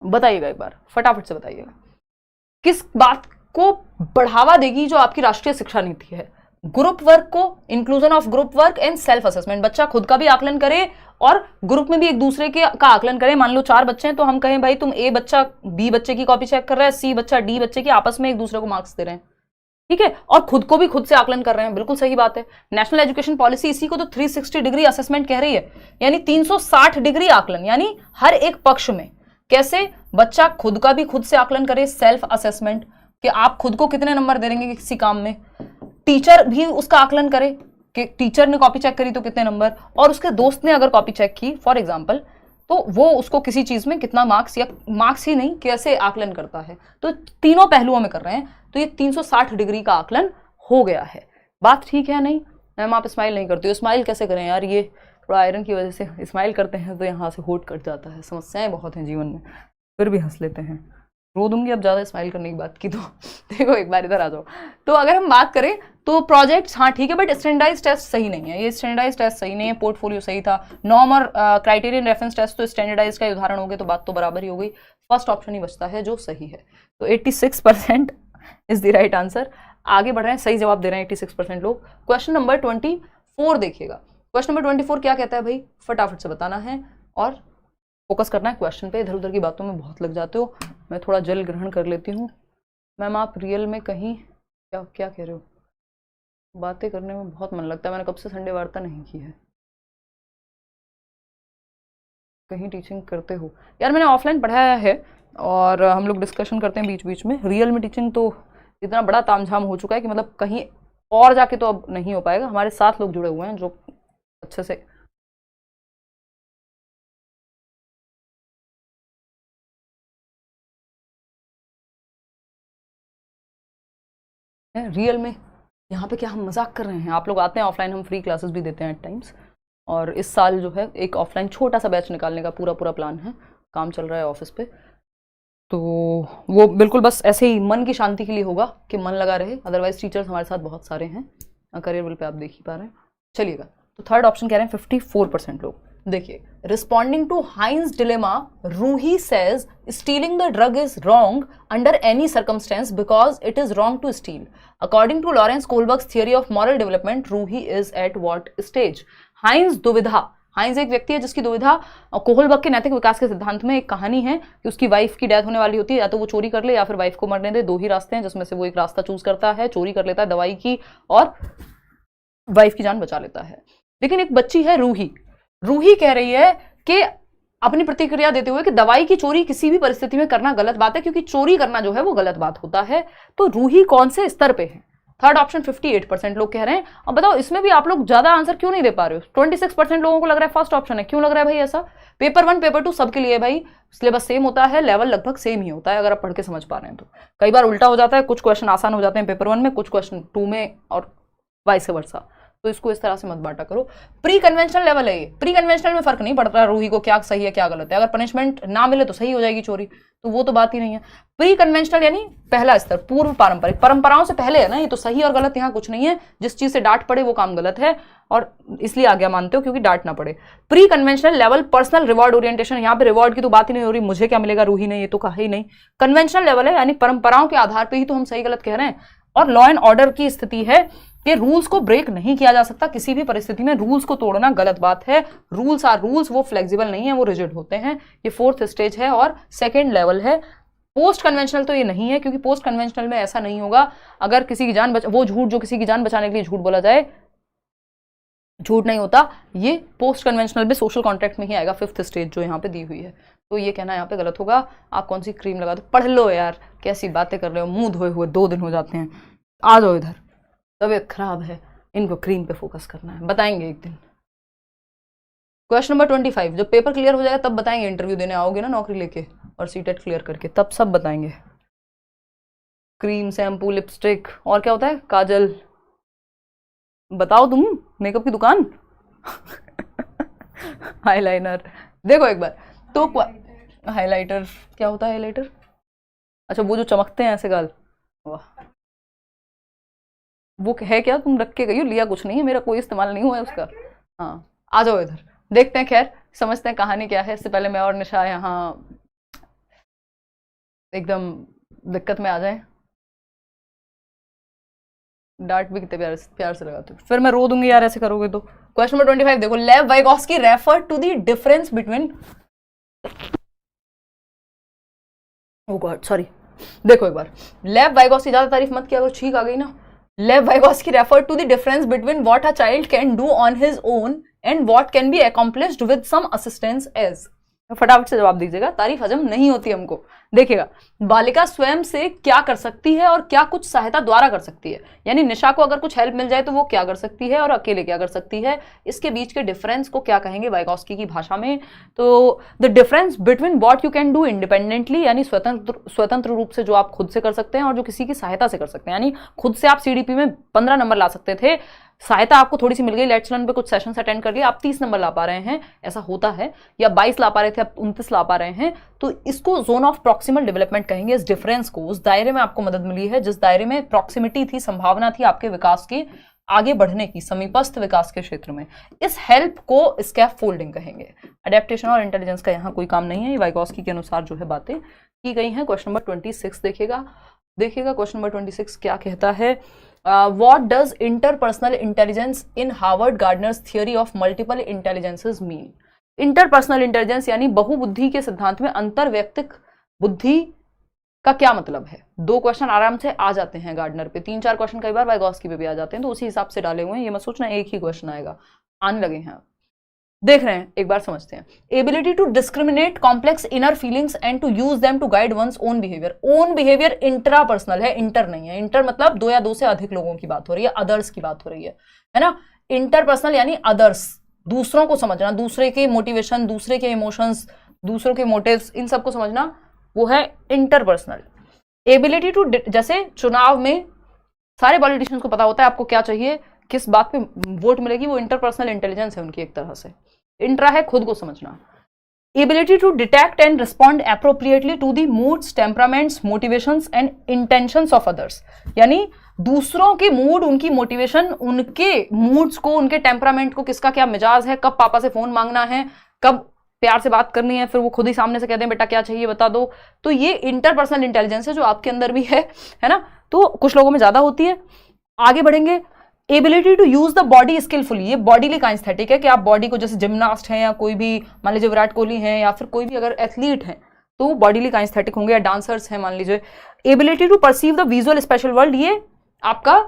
A: बताइएगा एक बार फटाफट से बताइएगा, किस बात को बढ़ावा देगी जो आपकी राष्ट्रीय शिक्षा नीति है? ग्रुप वर्क को, inclusion of group work and self assessment, बच्चा खुद का भी आकलन करे और ग्रुप में भी एक दूसरे के का आकलन करे। मान लो 4 बच्चे हैं तो हम कहें भाई तुम ए बच्चा बी बच्चे की कॉपी चेक कर रहा है, सी बच्चा डी बच्चे की, आपस में एक दूसरे को मार्क्स दे रहे हैं, ठीक है, और खुद को भी खुद से आकलन कर रहे हैं, बिल्कुल सही बात है। नेशनल एजुकेशन पॉलिसी इसी को तो 360 डिग्री असेसमेंट कह रही है, यानी 360 डिग्री आकलन, यानी हर एक पक्ष में कैसे बच्चा खुद का भी खुद से आकलन करे, सेल्फ असेसमेंट कि आप खुद को कितने नंबर दे देंगे किसी काम में, टीचर भी उसका आकलन करे कि टीचर ने कॉपी चेक करी तो कितने नंबर, और उसके दोस्त ने अगर कॉपी चेक की फॉर एग्जांपल तो वो उसको किसी चीज में कितना मार्क्स, या मार्क्स ही नहीं कैसे आकलन करता है, तो तीनों पहलुओं में कर रहे हैं, तो ये 360 डिग्री का आकलन हो गया है। बात ठीक है नहीं? मैम आप स्माइल नहीं करती हो, स्माइल कैसे करें यार, ये थोड़ा आयरन की वजह से स्माइल करते हैं तो यहाँ से होठ कट जाता है, समस्याएं बहुत हैं जीवन में, फिर भी हंस लेते हैं। रो दूंगी अब ज़्यादा स्माइल करने की बात की तो देखो एक बार इधर आ जाओ। तो अगर हम बात करें तो प्रोजेक्ट्स हाँ ठीक है, बट स्टैंडर्डाइज टेस्ट सही नहीं है, ये स्टैंडर्डाइज टेस्ट सही नहीं है, पोर्टफोलियो सही था, नॉर्म और क्राइटेरियन रेफरेंस टेस्ट तो स्टैंडर्डाइज का उदाहरण हो गए, तो बात तो बराबर ही हो गई, फर्स्ट ऑप्शन ही बचता है जो सही है। तो 86% इज द राइट आंसर। आगे बढ़ रहे हैं, सही जवाब दे रहे हैं 86% लोग। क्वेश्चन नंबर 24 देखिएगा। क्वेश्चन नंबर 24 क्या कहता है भाई, फटाफट से बताना है और फोकस करना है क्वेश्चन पे, इधर उधर की बातों में बहुत लग जाते हो। मैं थोड़ा जल ग्रहण कर लेती हूँ। मैम आप रियल में कहीं क्या कह रहे हो? बातें करने में बहुत मन लगता है। मैंने कब से संडे वार्ता नहीं की है। कहीं टीचिंग करते हो? यार मैंने ऑफलाइन पढ़ाया है और हम लोग डिस्कशन करते हैं बीच बीच में। रियल में टीचिंग तो इतना बड़ा तामझाम हो चुका है कि मतलब कहीं और जाके तो अब नहीं हो पाएगा। हमारे साथ लोग जुड़े हुए हैं जो अच्छे से हैं रियल में। यहाँ पे क्या हम मजाक कर रहे हैं? आप लोग आते हैं ऑफलाइन, हम फ्री क्लासेस भी देते हैं एट टाइम्स। और इस साल जो है एक ऑफलाइन छोटा सा बैच निकालने का पूरा पूरा प्लान है, काम चल रहा है ऑफिस पे। तो वो बिल्कुल बस ऐसे ही मन की शांति के लिए होगा कि मन लगा रहे। अदरवाइज टीचर्स हमारे साथ बहुत सारे हैं, करियर बिल पे आप देख ही पा रहे हैं। चलिएगा, तो थर्ड ऑप्शन कह रहे हैं 54% लोग। देखिए, responding to Heinz dilemma, Ruhi says stealing the drug is wrong under any circumstances because it is wrong to steal. According to Lawrence Kohlberg's theory of moral development, Ruhi is at what stage? Heinz दुविधा। Heinz एक व्यक्ति है जिसकी दुविधा, Kohlberg के नैतिक विकास के सिद्धांत में एक कहानी है कि उसकी वाइफ की डेथ होने वाली होती है, या तो वो चोरी कर ले या फिर वाइफ को मरने दे। दो ही रास्ते हैं जिसमें से वो एक रास्ता चूज करता है, चोरी कर लेता है दवाई की और वाइफ की जान बचा लेता है। लेकिन एक बच्ची है रूही, रूही कह रही है कि अपनी प्रतिक्रिया देते हुए कि दवाई की चोरी किसी भी परिस्थिति में करना गलत बात है, क्योंकि चोरी करना जो है वो गलत बात होता है। तो रूही कौन से स्तर पे है? थर्ड ऑप्शन 58% लोग कह रहे हैं। अब बताओ इसमें भी आप लोग ज्यादा आंसर क्यों नहीं दे पा रहे हो? 26% लोगों को लग रहा है फर्स्ट ऑप्शन है। क्यों लग रहा है भाई ऐसा? पेपर 1 पेपर 2 सबके लिए भाई सिलेबस सेम होता है, लेवल लगभग सेम ही होता है अगर आप पढ़ के समझ पा रहे हैं तो। कई बार उल्टा हो जाता है, कुछ क्वेश्चन आसान हो जाते हैं पेपर 1 में, कुछ क्वेश्चन 2 में और वाइस वर्सा। तो इसको इस तरह से मत बांटा करो। प्री कन्वेंशनल लेवल है ये, प्री कन्वेंशनल में फर्क नहीं पड़ता रूही को क्या सही है क्या गलत है। अगर पनिशमेंट ना मिले तो सही हो जाएगी चोरी, तो वो तो बात ही नहीं है। प्री कन्वेंशनल यानी पहला स्तर, पूर्व पारंपरिक, परंपराओं से पहले है ना ये, तो सही और गलत यहाँ कुछ नहीं है। जिस चीज से डांट पड़े वो काम गलत है और इसलिए आज्ञा मानते हो क्योंकि डांट ना पड़े। Pre conventional level personal reward orientation, यहाँ पे रिवॉर्ड की तो बात ही नहीं हो रही, मुझे क्या मिलेगा, रूही ने ये तो कहा ही नहीं। कन्वेंशनल लेवल है यानी परंपराओं के आधार पर ही तो हम सही गलत कह रहे हैं। और लॉ एंड ऑर्डर की स्थिति है कि रूल्स को ब्रेक नहीं किया जा सकता, किसी भी परिस्थिति में रूल्स को तोड़ना गलत बात है। रूल्स आर रूल्स, वो फ्लेक्सिबल नहीं है, वो रिजिड होते हैं। ये फोर्थ स्टेज है और सेकेंड लेवल है। पोस्ट कन्वेंशनल तो ये नहीं है, क्योंकि पोस्ट कन्वेंशनल में ऐसा नहीं होगा। अगर किसी की जान वो झूठ जो किसी की जान बचाने के लिए झूठ बोला जाए, झूठ नहीं होता। ये पोस्ट कन्वेंशनल में सोशल कॉन्ट्रैक्ट में ही आएगा, फिफ्थ स्टेज जो यहाँ पे दी हुई है। तो ये कहना यहाँ पे गलत होगा। आप कौन सी क्रीम लगा दो, पढ़ लो यार, कैसी बातें कर रहे हो, मुंह धोए हुए 2 दिन हो जाते हैं। आ जाओ इधर, तबीयत खराब है, इनको क्रीम पे फोकस करना है, बताएंगे एक दिन। क्वेश्चन नंबर 25, जब पेपर क्लियर हो जाएगा तब बताएंगे, इंटरव्यू देने आओगे ना नौकरी लेके और सीटेट क्लियर करके, तब सब बताएंगे। क्रीम, शैम्पू, लिपस्टिक और क्या होता है, काजल, बताओ तुम, मेकअप की दुकान हाईलाइनर, देखो एक बार तो हाईलाइटर क्या होता है? हाईलाइटर, अच्छा वो जो चमकते हैं ऐसे गाल, वाह वो है क्या? तुम रख के गई हो, लिया कुछ नहीं है, मेरा कोई इस्तेमाल नहीं हुआ है उसका। हाँ आ जाओ इधर, देखते हैं, खैर समझते हैं कहानी क्या है। इससे पहले मैं और निशा यहाँ एकदम दिक्कत में आ जाए। डांट भी कितने प्यार से लगाते हो, फिर मैं रो दूंगी यार ऐसे करोगे तो। क्वेश्चन नंबर 25 देखो, Lev Vygotsky refer to the difference between, oh god sorry, देखो एक बार, लेव वाइगोस्की, ज्यादा तारीफ मत किया, अगर छींक आ गई ना। Lev Vygotsky referred to the difference between what a child can do on his own and what can be accomplished with some assistance as। फटाफट से जवाब दीजिएगा, तारीफ हजम नहीं होती हमको। देखिएगा, बालिका स्वयं से क्या कर सकती है और क्या कुछ सहायता द्वारा कर सकती है, यानी निशा को अगर कुछ हेल्प मिल जाए तो वो क्या कर सकती है और अकेले क्या कर सकती है, इसके बीच के डिफरेंस को क्या कहेंगे वाइगोस्की की भाषा में? तो the difference between what you can do independently, यानी स्वतंत्र रूप से जो आप खुद से कर सकते हैं, और जो किसी की सहायता से कर सकते हैं। यानी खुद से आप सीडीपी में 15 नंबर ला सकते थे, सहायता आपको थोड़ी सी मिल गई, लेट्स लर्न पे कुछ सेशंस अटेंड कर लिया, आप 30 नंबर ला पा रहे हैं, ऐसा होता है, या 22 ला पा रहे थे आप 29 ला पा रहे हैं। तो इसको जोन ऑफ प्रॉक्सिमल डेवलपमेंट कहेंगे। इस डिफरेंस को, उस दायरे में आपको मदद मिली है जिस दायरे में प्रॉक्सिमिटी थी, संभावना थी आपके विकास की, आगे बढ़ने की, समीपस्थ विकास के क्षेत्र में। इस हेल्प को स्कैफ फोल्डिंग कहेंगे। अडेप्टेशन और इंटेलिजेंस का यहाँ कोई काम नहीं है, ये वाइगोस्की के अनुसार जो है बातें की गई हैं। क्वेश्चन नंबर 26 देखिएगा, क्वेश्चन नंबर 26 क्या कहता है? What does interpersonal intelligence in Howard Gardner's theory of multiple intelligences mean? Interpersonal intelligence यानी बहुबुद्धि के सिद्धांत में अंतर्वैयक्तिक बुद्धि का क्या मतलब है? 2 क्वेश्चन आराम से आ जाते हैं गार्डनर पे, 3-4 क्वेश्चन कई बार वाइगॉस्की पे भी आ जाते हैं, तो उसी हिसाब से डाले हुए हैं, ये मत सोचना एक ही क्वेश्चन आएगा, आने लगे हैं। देख रहे हैं, एक बार समझते हैं। Ability to discriminate complex inner feelings and to use them to guide one's own behaviour. Own behaviour intrapersonal है, इंटर नहीं है। इंटर मतलब 2 या 2 से अधिक लोगों की बात हो रही है, अदर्स की बात हो रही है ना। इंटरपर्सनल यानी अदर्स, दूसरों को समझना, दूसरे के मोटिवेशन, दूसरे के इमोशंस, दूसरों के मोटिव्स, इन सबको समझना, वो है इंटरपर्सनल। एबिलिटी टू, जैसे चुनाव में सारे पॉलिटिशियंस को पता होता है आपको क्या चाहिए, किस बात पे वोट मिलेगी, वो इंटरपर्सनल इंटेलिजेंस है उनकी एक तरह से। इंट्रा है खुद को समझना। Ability to detect and respond appropriately to the moods, temperaments, motivations and intentions of others, यानी दूसरों के मूड, उनकी मोटिवेशन, उनके मूड्स को, उनके टेम्परामेंट को, किसका क्या मिजाज है, कब पापा से फोन मांगना है, कब प्यार से बात करनी है, फिर वो खुद ही सामने से कहते हैं बेटा क्या चाहिए बता दो। तो ये इंटरपर्सनल इंटेलिजेंस है जो आपके अंदर भी है ना। तो कुछ लोगों में ज्यादा होती है। आगे बढ़ेंगे। Ability to use the body skilfully, ये बॉडीली काइंस्थेटिक है कि आप बॉडी को, जैसे जिम्नास्ट हैं या कोई भी, मान लीजिए विराट कोहली हैं या फिर कोई भी अगर एथलीट हैं तो बॉडीली काइंस्थेटिक होंगे, या डांसर्स हैं मान लीजिए। Ability to perceive the visual spatial world, ये आपका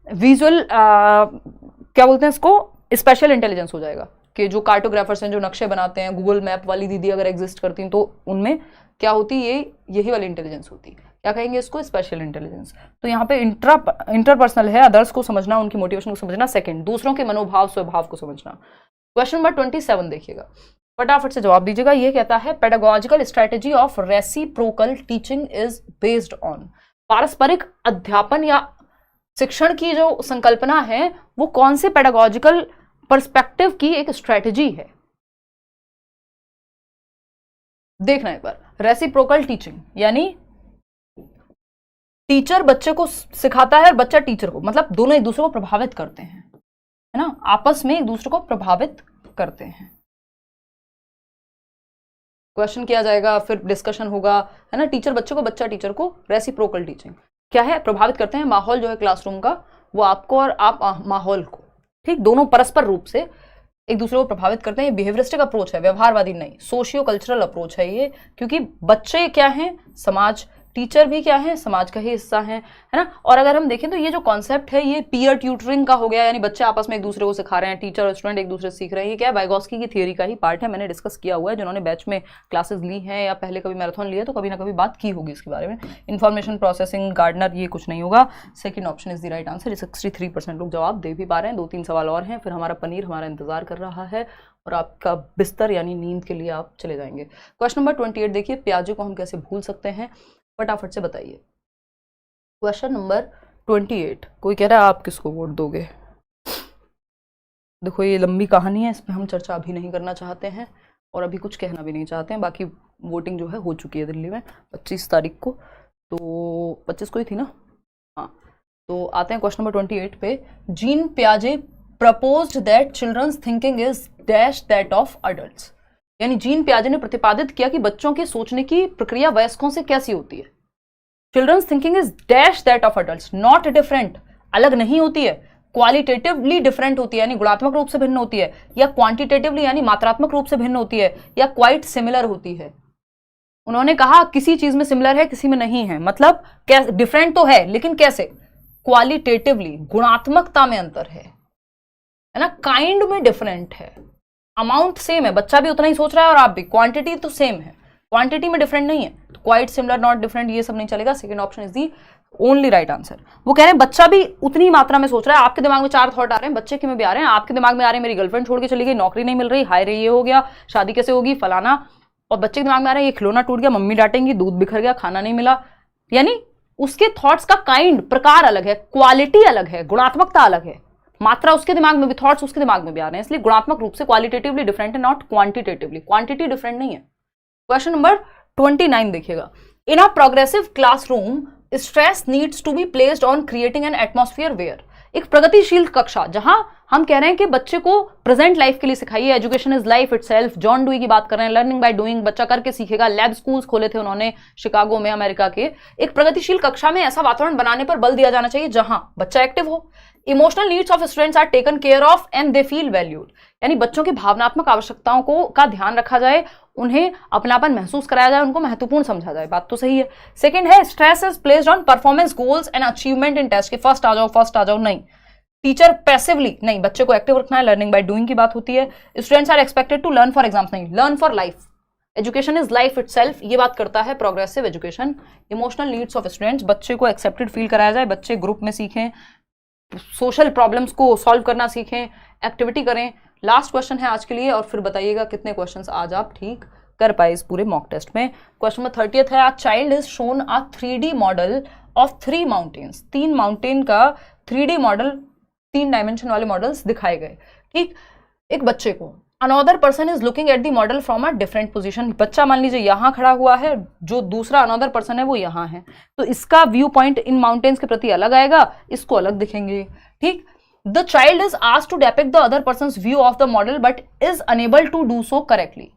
A: विजुअल क्या बोलते हैं इसको, स्पेशल इंटेलिजेंस हो जाएगा कि जो कार्टोग्राफर्स हैं, जो नक्शे बनाते हैं, गूगल मैप वाली दीदी अगर एग्जिस्ट करती तो उनमें क्या होती, ये यही वाली इंटेलिजेंस होती, क्या कहेंगे इसको, स्पेशल इंटेलिजेंस। तो यहाँ पे इंटरपर्सनल है, अदर्स को समझना, उनकी मोटिवेशन को समझना। सेकंड, दूसरों के मनोभाव स्वभाव को समझना। क्वेश्चन नंबर 27 देखिएगा, फटाफट से जवाब दीजिएगा। ये कहता है pedagogical strategy of reciprocal teaching is based on, पारस्परिक अध्यापन या शिक्षण की जो संकल्पना है वो कौन से पेडागोजिकल पर्सपेक्टिव की एक स्ट्रेटेजी है। देखना एक बार, रेसिप्रोकल टीचिंग यानी टीचर बच्चे को सिखाता है और बच्चा टीचर को, मतलब दोनों एक दूसरे को प्रभावित करते हैं, है ना, आपस में एक दूसरे को प्रभावित करते हैं। क्वेश्चन किया जाएगा, फिर डिस्कशन होगा, है ना। टीचर बच्चे को, बच्चा टीचर को, रेसिप्रोकल टीचिंग क्या है, प्रभावित करते हैं। माहौल जो है क्लासरूम का, वो आपको और आप माहौल को, ठीक, दोनों परस्पर रूप से एक दूसरे को प्रभावित करते हैं। बिहेवियरिस्टिक अप्रोच है, व्यवहारवादी नहीं, सोशियो कल्चरल अप्रोच है ये, क्योंकि बच्चे क्या हैं, समाज, टीचर भी क्या है, समाज का ही हिस्सा है ना। और अगर हम देखें तो ये जो कॉन्सेप्ट है ये पीयर ट्यूटरिंग का हो गया, यानी बच्चे आपस में एक दूसरे को सिखा रहे हैं, टीचर और स्टूडेंट एक दूसरे से सीख रहे हैं। ये क्या है, वाइगॉस्की की थियरी का ही पार्ट है, मैंने डिस्कस किया हुआ है, जिन्होंने बैच में क्लासेस ली हैं या पहले कभी मैराथन लिया तो कभी ना कभी बात की होगी इसके बारे में। इन्फॉर्मेशन प्रोसेसिंग, गार्डनर, ये कुछ नहीं होगा। Second option is the right answer. 63% लोग जवाब दे भी पा रहे हैं। 2-3 सवाल और हैं, फिर हमारा पनीर हमारा इंतजार कर रहा है और आपका बिस्तर यानी नींद के लिए आप चले जाएंगे। क्वेश्चन नंबर 28 देखिए, प्याजे को हम कैसे भूल सकते हैं, फटाफट से बताइए। क्वेश्चन नंबर 28, कोई कह रहा है आप किसको वोट दोगे। देखो ये लंबी कहानी है, इस पर हम चर्चा अभी नहीं करना चाहते हैं और अभी कुछ कहना भी नहीं चाहते हैं। बाकी वोटिंग जो है हो चुकी है दिल्ली में 25 तारीख को, तो 25 को ही थी ना, हाँ। तो आते हैं क्वेश्चन नंबर 28 पे। जीन पियाजे proposed that children's thinking is dash that of adults, यानी जीन पियाजे ने प्रतिपादित किया कि बच्चों के सोचने की प्रक्रिया वयस्कों से कैसी होती है। Children's thinking is dash that of adults, not different, अलग नहीं होती है, क्वालिटेटिवली डिफरेंट होती है यानी गुणात्मक रूप से भिन्न होती है, या क्वांटिटेटिवली यानी मात्रात्मक रूप से भिन्न होती है, या क्वाइट सिमिलर होती है। उन्होंने कहा किसी चीज में सिमिलर है किसी में नहीं है, मतलब कैसे डिफरेंट तो है लेकिन कैसे, क्वालिटेटिवली, गुणात्मकता में अंतर है ना, काइंड में डिफरेंट है, अमाउंट सेम है, बच्चा भी उतना ही सोच रहा है और आप भी, क्वांटिटी तो सेम है, क्वांटिटी में डिफरेंट नहीं है, तो क्वाइट सिमिलर नॉट डिफरेंट ये सब नहीं चलेगा। Second option is the only right answer. वो कह रहे हैं बच्चा भी उतनी मात्रा में सोच रहा है, आपके दिमाग में 4 थॉट आ रहे हैं, बच्चे के में भी आ रहे हैं, आपके दिमाग में आ रहे हैं मेरी गर्लफ्रेंड छोड़ के चली गई, नौकरी नहीं मिल रही, हाय रे ये हो गया, शादी कैसे होगी, फलाना, और बच्चे के दिमाग में आ रहा है ये खिलौना टूट गया, मम्मी डांटेंगी, दूध बिखर गया, खाना नहीं मिला, यानी उसके थॉट्स का काइंड, प्रकार अलग है, क्वालिटी अलग है, गुणात्मकता अलग है, मात्रा उसके दिमाग में भी, थॉट्स उसके दिमाग में भी आ रहे हैं, इसलिए गुणात्मक रूप से क्वालिटेटिवली डिफरेंट है, नॉट क्वांटिटेटिवली, क्वांटिटी डिफरेंट नहीं है। क्वेश्चन नंबर 29 देखिएगा। In a progressive classroom stress needs to be placed on creating an atmosphere where, एक प्रगतिशील कक्षा जहां हम कह रहे हैं कि बच्चे को प्रेजेंट लाइफ के लिए सिखाइए, education is life itself, John dewy की बात कर रहे हैं, लर्निंग बाय डूइंग, बच्चा करके सीखेगा, लैब स्कूल्स खोले थे उन्होंने शिकागो में अमेरिका के। एक प्रगतिशील कक्षा में ऐसा वातावरण बनाने पर बल दिया जाना चाहिए जहां बच्चा एक्टिव हो, emotional needs of students are taken care of and they feel valued, यानी बच्चों की भावनात्मक आवश्यकताओं को का ध्यान रखा जाए, उन्हें अपनापन महसूस कराया जाए, उनको महत्वपूर्ण समझा जाए। बात तो सही है। सेकंड है stress is placed on performance goals and achievement in test, के फर्स्ट आ जाओ नहीं, टीचर पैसिवली नहीं, बच्चे को एक्टिव रखना है, लर्निंग बाय डूइंग की बात होती है। Students are expected to learn for exams नहीं, learn for life, education is life itself, ये बात करता है progressive education. Emotional needs of students, बच्चे को एक्सेप्टेड फील कराया जाए, बच्चे ग्रुप में सीखें, सोशल प्रॉब्लम्स को सॉल्व करना सीखें, एक्टिविटी करें। लास्ट क्वेश्चन है आज के लिए, और फिर बताइएगा कितने क्वेश्चंस आज आप ठीक कर पाए इस पूरे मॉक टेस्ट में। क्वेश्चन नंबर 30 है, a child is shown a 3D model of 3 mountains, 3 mountain का 3D मॉडल, 3 डायमेंशन वाले मॉडल्स दिखाए गए। ठीक, एक बच्चे को another person is looking at the model from a different position, बच्चा मान लीजिए यहाँ खड़ा हुआ है, जो दूसरा अनदर पर्सन है वो यहाँ है, तो इसका व्यू पॉइंट इन माउंटेन्स के प्रति अलग आएगा, इसको अलग दिखेंगे। ठीक, the child is asked to depict the other person's view of the model but is unable to do so correctly.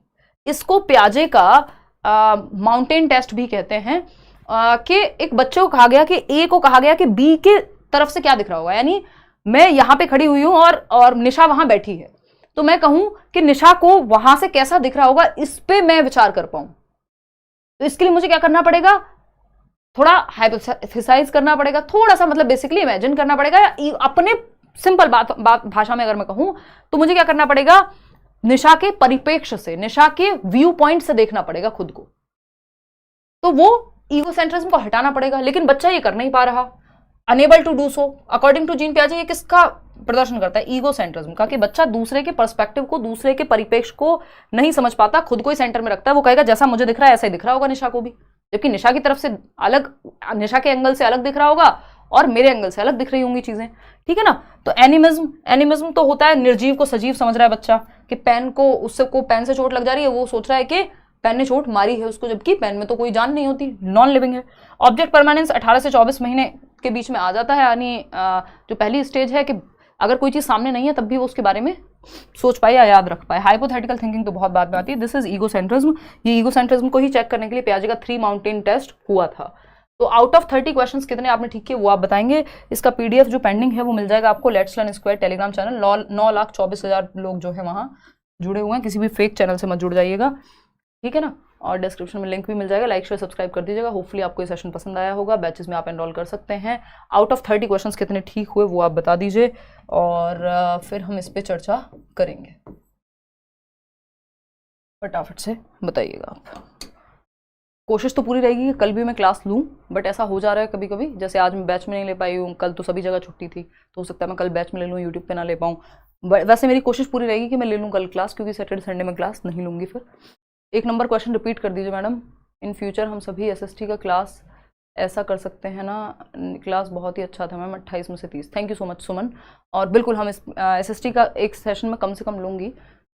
A: इसको पियाजे का माउंटेन टेस्ट भी कहते हैं, कि एक बच्चे को कहा गया कि ए को कहा गया कि बी के तरफ से क्या दिख रहा होगा, यानी मैं यहाँ पे खड़ी हुई हूं और निशा वहां बैठी है, तो मैं कहूं कि निशा को वहां से कैसा दिख रहा होगा, इस पे मैं विचार कर पाऊं। तो इसके लिए मुझे क्या करना पड़ेगा, थोड़ा हाइपोथेसाइज करना पड़ेगा, थोड़ा सा मतलब बेसिकली इमेजिन करना पड़ेगा, अपने सिंपल बात भाषा में अगर मैं कहूं तो मुझे क्या करना पड़ेगा, निशा के परिप्रेक्ष्य से, निशा के व्यू पॉइंट से देखना पड़ेगा खुद को। तो वो ईगोसेंट्रिज्म को हटाना पड़ेगा, लेकिन बच्चा ये कर नहीं पा रहा, unable to do so. According to Jean पियाजे ये किसका प्रदर्शन करता है, ईगोसेंट्रिज्म का, कि बच्चा दूसरे के पर्सपेक्टिव को, दूसरे के परिप्रेक्ष्य को नहीं समझ पाता, खुद को ही सेंटर में रखता है। वो कहेगा जैसा मुझे दिख रहा है ऐसा ही दिख रहा होगा निशा को भी, जबकि निशा की तरफ से अलग, निशा के एंगल से अलग दिख रहा होगा और मेरे एंगल से अलग दिख रही होंगी चीजें। ठीक है ना। तो एनिमिज्म तो होता है निर्जीव को सजीव समझ रहा है बच्चा, कि पेन को, उससे को पेन से चोट लग जा रही है, वो सोच रहा है कि पेन ने चोट मारी है उसको, जबकि पेन में तो कोई जान नहीं होती, नॉन लिविंग है। ऑब्जेक्ट परमानेंस 18 से 24 महीने के बीच में आ जाता है, यानी जो पहली स्टेज है कि अगर कोई चीज सामने नहीं है तब भी वो उसके बारे में सोच पाए या याद रख पाए। हाइपोथेटिकल थिंकिंग तो बहुत बाद में आती है। This is egocentrism. ये ईगोसेंट्रिज्म को ही चेक करने के लिए पियाजे का 3 माउंटेन टेस्ट हुआ था। तो आउट ऑफ 30 क्वेश्चंस कितने आपने ठीक किए वो आप बताएंगे। इसका पीडीएफ जो पेंडिंग है वो मिल जाएगा आपको let's learn square Telegram channel. 9,24,000 लोग जो है वहाँ जुड़े हुए हैं, किसी भी फेक चैनल से मत जुड़ जाइएगा, ठीक है ना। और डिस्क्रिप्शन में लिंक भी मिल जाएगा, लाइक शेयर सब्सक्राइब कर दीजिएगा। होपफुली आपको ये सेशन पसंद आया होगा। बैचेस में आप एनरोल कर सकते हैं। आउट ऑफ 30 क्वेश्चंस कितने ठीक हुए वो आप बता दीजिए और फिर हम इस पर चर्चा करेंगे। फटाफट से बताइएगा आप। कोशिश तो पूरी रहेगी कि कल भी मैं क्लास लूँ, बट ऐसा हो जा रहा है कभी कभी, जैसे आज मैं बैच में नहीं ले पाई हूँ, कल तो सभी जगह छुट्टी थी, तो हो सकता है मैं कल बैच में ले लूँ, यूट्यूब पे ना ले पाऊँ। वैसे मेरी कोशिश पूरी रहेगी कि मैं ले लूँ कल क्लास, क्योंकि सैटरडे संडे में क्लास नहीं लूँगी। फिर 1 नंबर क्वेश्चन रिपीट कर दीजिए मैडम। इन फ्यूचर हम सभी SST का क्लास ऐसा कर सकते हैं ना। क्लास बहुत ही अच्छा था मैम, 28 में से 30। थैंक यू सो मच सुमन। और बिल्कुल हम इस SST का एक सेशन में कम से कम लूँगी,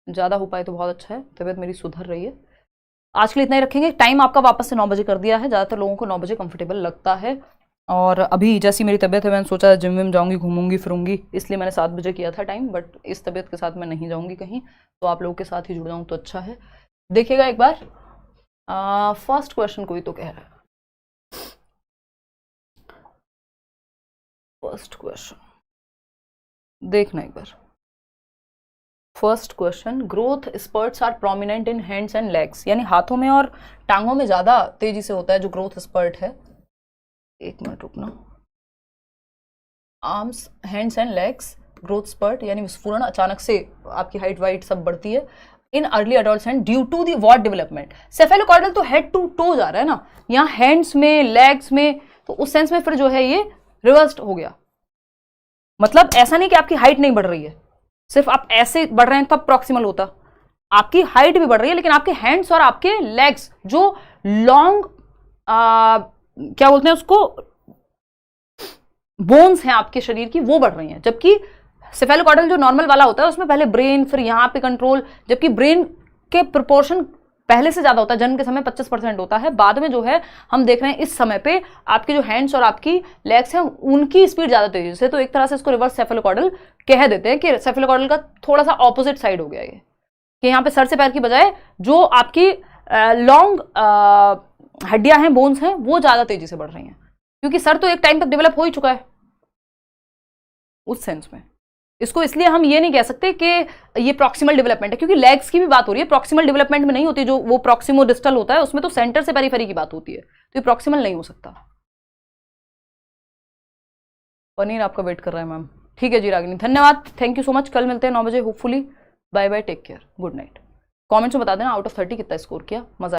A: ज़्यादा हो पाए तो बहुत अच्छा है। तबीयत मेरी सुधर रही है। आज के लिए इतना ही रखेंगे। टाइम आपका वापस से 9 बजे कर दिया है। ज़्यादातर लोगों को 9 बजे कंफर्टेबल लगता है, और अभी जैसी मेरी तबीयत है मैंने सोचा जिम विम जाऊँगी, घूमूंगी फिरूंगी, इसलिए मैंने 7 बजे किया था टाइम। बट इस तबीयत के साथ मैं नहीं जाऊँगी कहीं, तो आप लोगों के साथ ही जुड़ जाऊँ तो अच्छा है। देखिएगा एक बार। फर्स्ट क्वेश्चन कोई तो कह रहा है, फर्स्ट क्वेश्चन देखना एक बार। First question, growth spurts are prominent in hands and legs, यानी हाथों में और टांगों में ज्यादा तेजी से होता है जो ग्रोथ स्पर्ट है। एक मिनट रुकना। Arms, hands and legs growth spurt, यानी विस्फोरण, अचानक से आपकी हाइट वाइट सब बढ़ती है। In early adolescent due to the what development. Cephalocaudal तो हेड टू टो जा रहा है ना, यहाँ हैंड्स में, लेग्स में, तो उस सेंस में फिर जो है ये रिवर्स्ड हो गया। मतलब ऐसा नहीं कि आपकी हाइट नहीं बढ़ रही है, सिर्फ आप ऐसे बढ़ रहे हैं तब प्रॉक्सिमल होता। आपकी हाइट भी बढ़ रही है, लेकिन आपके हैंड्स और आपके लेग्स जो लॉन्ग क्या बोलते हैं उसको, बोन्स हैं आपके शरीर की, वो बढ़ रही हैं। जबकि सेफेलोकॉर्डल जो नॉर्मल वाला होता है उसमें पहले ब्रेन, फिर यहाँ पे कंट्रोल, जबकि ब्रेन के प्रोपोर्शन पहले से ज्यादा होता है। जन्म के समय 25% होता है, बाद में जो है हम देख रहे हैं इस समय पे आपके जो हैंड्स और आपकी लेग्स हैं उनकी स्पीड ज्यादा तेजी से। तो एक तरह से इसको रिवर्स सेफेलोकॉर्डल कह देते हैं कि सेफेलोकॉर्डल का थोड़ा सा ऑपोजिट साइड हो गया ये, कि यहाँ पे सर से पैर की बजाय जो आपकी लॉन्ग हड्डियां हैं, बोन्स हैं, वो ज्यादा तेजी से बढ़ रही हैं, क्योंकि सर तो एक टाइम तक डेवलप हो ही चुका है। उस सेंस में। इसको इसलिए हम ये नहीं कह सकते कि ये प्रॉक्सिमल डेवलपमेंट है, क्योंकि लेग्स की भी बात हो रही है, प्रॉक्सिमल डेवलपमेंट में नहीं होती। जो वो प्रॉक्सिमो डिस्टल होता है उसमें तो सेंटर से पेरिफेरी की बात होती है, तो ये प्रॉक्सिमल नहीं हो सकता। पनीर आपका वेट कर रहा है मैम। ठीक है जी रागिनी, धन्यवाद, थैंक यू सो मच। कल मिलते हैं 9 बजे hopefully. Bye bye, take care, good night. Comments में बता देना आउट ऑफ 30 कितना स्कोर किया, मजा